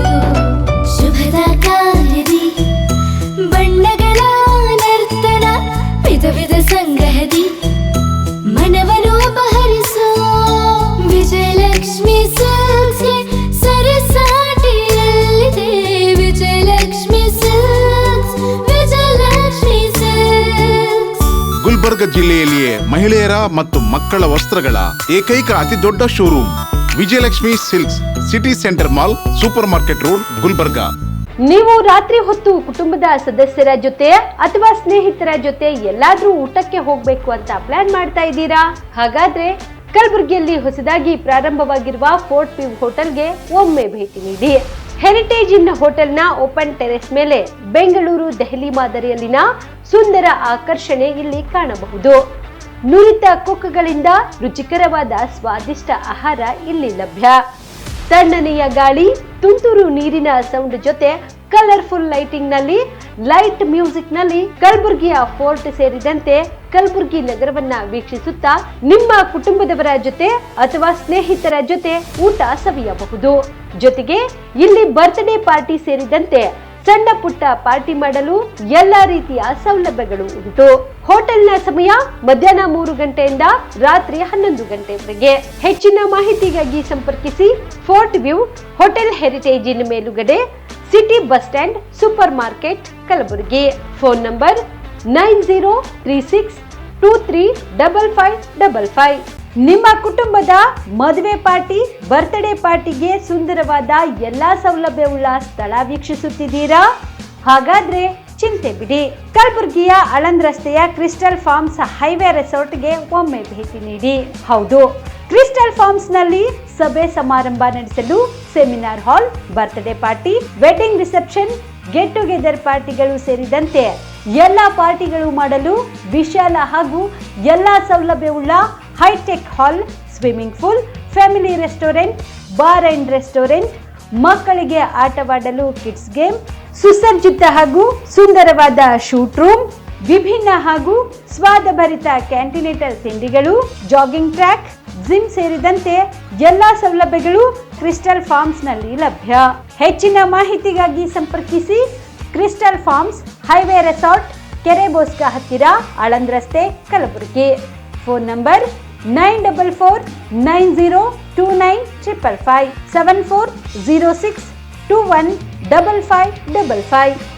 ಶುಭದ ಕಾರ್ಯದಿ ಬಣ್ಣಗಳ ನರ್ತನ, ವಿಧ ವಿಧ ಸಂಗ್ರಹದಿ ಮನವನ್ನು ಅಪಹರಿಸೋ ವಿಜಯಲಕ್ಷ್ಮಿ ಸಿಲ್ಕ್ಸ್ ಸರಸಾಟಿಯಲ್ಲಿದೆ. Vijayalakshmi silks, Vijayalakshmi silks. ಗುಲ್ಬರ್ಗ ಜಿಲ್ಲೆಯಲ್ಲಿಯೇ ಮಹಿಳೆಯರ ಮತ್ತು ಮಕ್ಕಳ ವಸ್ತ್ರಗಳ ಏಕೈಕ ಅತಿ ದೊಡ್ಡ showroom Vijayalakshmi silks, city centre mall, super market road, Gulbarga. ನೀವು ರಾತ್ರಿ ಹೊತ್ತು ಕುಟುಂಬದ ಸದಸ್ಯರ ಜೊತೆ ಅಥವಾ ಸ್ನೇಹಿತರ ಜೊತೆ ಎಲ್ಲಾದ್ರೂ ಊಟಕ್ಕೆ ಹೋಗ್ಬೇಕು ಅಂತ ಪ್ಲಾನ್ ಮಾಡ್ತಾ ಇದ್ದೀರಾ? ಹಾಗಾದ್ರೆ ಕಲಬುರಗಿಯಲ್ಲಿ ಹೊಸದಾಗಿ ಪ್ರಾರಂಭವಾಗಿರುವ ಫೋರ್ಟ್ ವ್ಯೂ ಹೋಟೆಲ್ಗೆ ಒಮ್ಮೆ ಭೇಟಿ ನೀಡಿ. ಹೆರಿಟೇಜ್ ಇನ್ ಹೋಟೆಲ್ನ ಓಪನ್ ಟೆರೆಸ್ ಮೇಲೆ ಬೆಂಗಳೂರು, ದೆಹಲಿ ಮಾದರಿಯಲ್ಲಿನ ಸುಂದರ ಆಕರ್ಷಣೆ ಇಲ್ಲಿ ಕಾಣಬಹುದು. ನುರಿತ ಕುಕ್ಗಳಿಂದ ರುಚಿಕರವಾದ ಸ್ವಾದಿಷ್ಟ ಆಹಾರ ಇಲ್ಲಿ ಲಭ್ಯ. ತಣ್ಣನೆಯ ಗಾಳಿ, ತುಂತುರು ನೀರಿನ ಸೌಂಡ್ ಜೊತೆ ಕಲರ್ಫುಲ್ ಲೈಟಿಂಗ್ ನಲ್ಲಿ, ಲೈಟ್ ಮ್ಯೂಸಿಕ್ ನಲ್ಲಿ ಕಲಬುರಗಿಯ ಫೋರ್ಟ್ ಸೇರಿದಂತೆ ಕಲಬುರಗಿ ನಗರವನ್ನ ವೀಕ್ಷಿಸುತ್ತಾ ನಿಮ್ಮ ಕುಟುಂಬದವರ ಜೊತೆ ಅಥವಾ ಸ್ನೇಹಿತರ ಜೊತೆ ಊಟ ಸವಿಯಬಹುದು. ಜೊತೆಗೆ ಇಲ್ಲಿ ಬರ್ತ್ಡೇ ಪಾರ್ಟಿ ಸೇರಿದಂತೆ ಸಣ್ಣ ಪುಟ್ಟ ಪಾರ್ಟಿ ಮಾಡಲು ಎಲ್ಲಾ ರೀತಿಯ ಸೌಲಭ್ಯಗಳು ಉಂಟು. ಹೋಟೆಲ್ನ ಸಮಯ ಮಧ್ಯಾಹ್ನ 3 ಗಂಟೆಯಿಂದ ರಾತ್ರಿ 11 ಗಂಟೆವರೆಗೆ. ಹೆಚ್ಚಿನ ಮಾಹಿತಿಗಾಗಿ ಸಂಪರ್ಕಿಸಿ ಫೋರ್ಟ್ ವ್ಯೂ ಹೋಟೆಲ್, ಹೆರಿಟೇಜ್ ಇನ್ ಮೇಲುಗಡೆ, city bus stand, super market, Kalaburagi. Phone number 9036235555. ನಿಮ್ಮ ಕುಟುಂಬದ ಮದುವೆ ಪಾರ್ಟಿ, ಬರ್ತ್ಡೇ ಪಾರ್ಟಿಗೆ ಸುಂದರವಾದ ಎಲ್ಲಾ ಸೌಲಭ್ಯವುಳ್ಳ ಸ್ಥಳ ವೀಕ್ಷಿಸುತ್ತಿದ್ದೀರಾ? ಹಾಗಾದ್ರೆ ಚಿಂತೆ ಬಿಡಿ. ಕಲಬುರಗಿಯ ಆಳಂದ್ ರಸ್ತೆಯ ಕ್ರಿಸ್ಟಲ್ ಫಾರ್ಮ್ಸ್ ಹೈವೇ ರೆಸಾರ್ಟ್ಗೆ ಒಮ್ಮೆ ಭೇಟಿ ನೀಡಿ. ಹೌದು, ಕ್ರಿಸ್ಟಲ್ ಫಾರ್ಮ್ಸ್ ನಲ್ಲಿ ಸಭೆ ಸಮಾರಂಭ ನಡೆಸಲು seminar hall, birthday party, wedding reception, get together ಪಾರ್ಟಿಗಳು ಸೇರಿದಂತೆ ಎಲ್ಲ ಪಾರ್ಟಿಗಳು ಮಾಡಲು ವಿಶಾಲ ಹಾಗೂ ಎಲ್ಲ ಸೌಲಭ್ಯವುಳ್ಳ hi-tech hall, swimming pool, family restaurant, bar and restaurant, ಮಕ್ಕಳಿಗೆ ಆಟವಾಡಲು ಕಿಡ್ಸ್ ಗೇಮ್, ಸುಸಜ್ಜಿತ ಹಾಗೂ ಸುಂದರವಾದ ಶೂಟ್ ರೂಮ್, ವಿಭಿನ್ನ ಹಾಗೂ ಸ್ವಾದಭರಿತ ಕ್ಯಾಂಟಿನೇಟರ್ ತಿಂಡಿಗಳು, ಜಾಗಿಂಗ್ ಟ್ರ್ಯಾಕ್, ಜಿಮ್ ಸೇರಿದಂತೆ ಎಲ್ಲಾ ಸೌಲಭ್ಯಗಳು ಕ್ರಿಸ್ಟಲ್ ಫಾರ್ಮ್ಸ್ ನಲ್ಲಿ ಲಭ್ಯ. ಹೆಚ್ಚಿನ ಮಾಹಿತಿಗಾಗಿ ಸಂಪರ್ಕಿಸಿ ಕ್ರಿಸ್ಟಲ್ ಫಾರ್ಮ್ಸ್ ಹೈವೇ ರೆಸಾರ್ಟ್, ಕೆರೆಬೋಸ್ಕ ಹತ್ತಿರ, ಆಳಂದ್ ರಸ್ತೆ, ಕಲಬುರಗಿ. Phone number 9490295555 7406215555.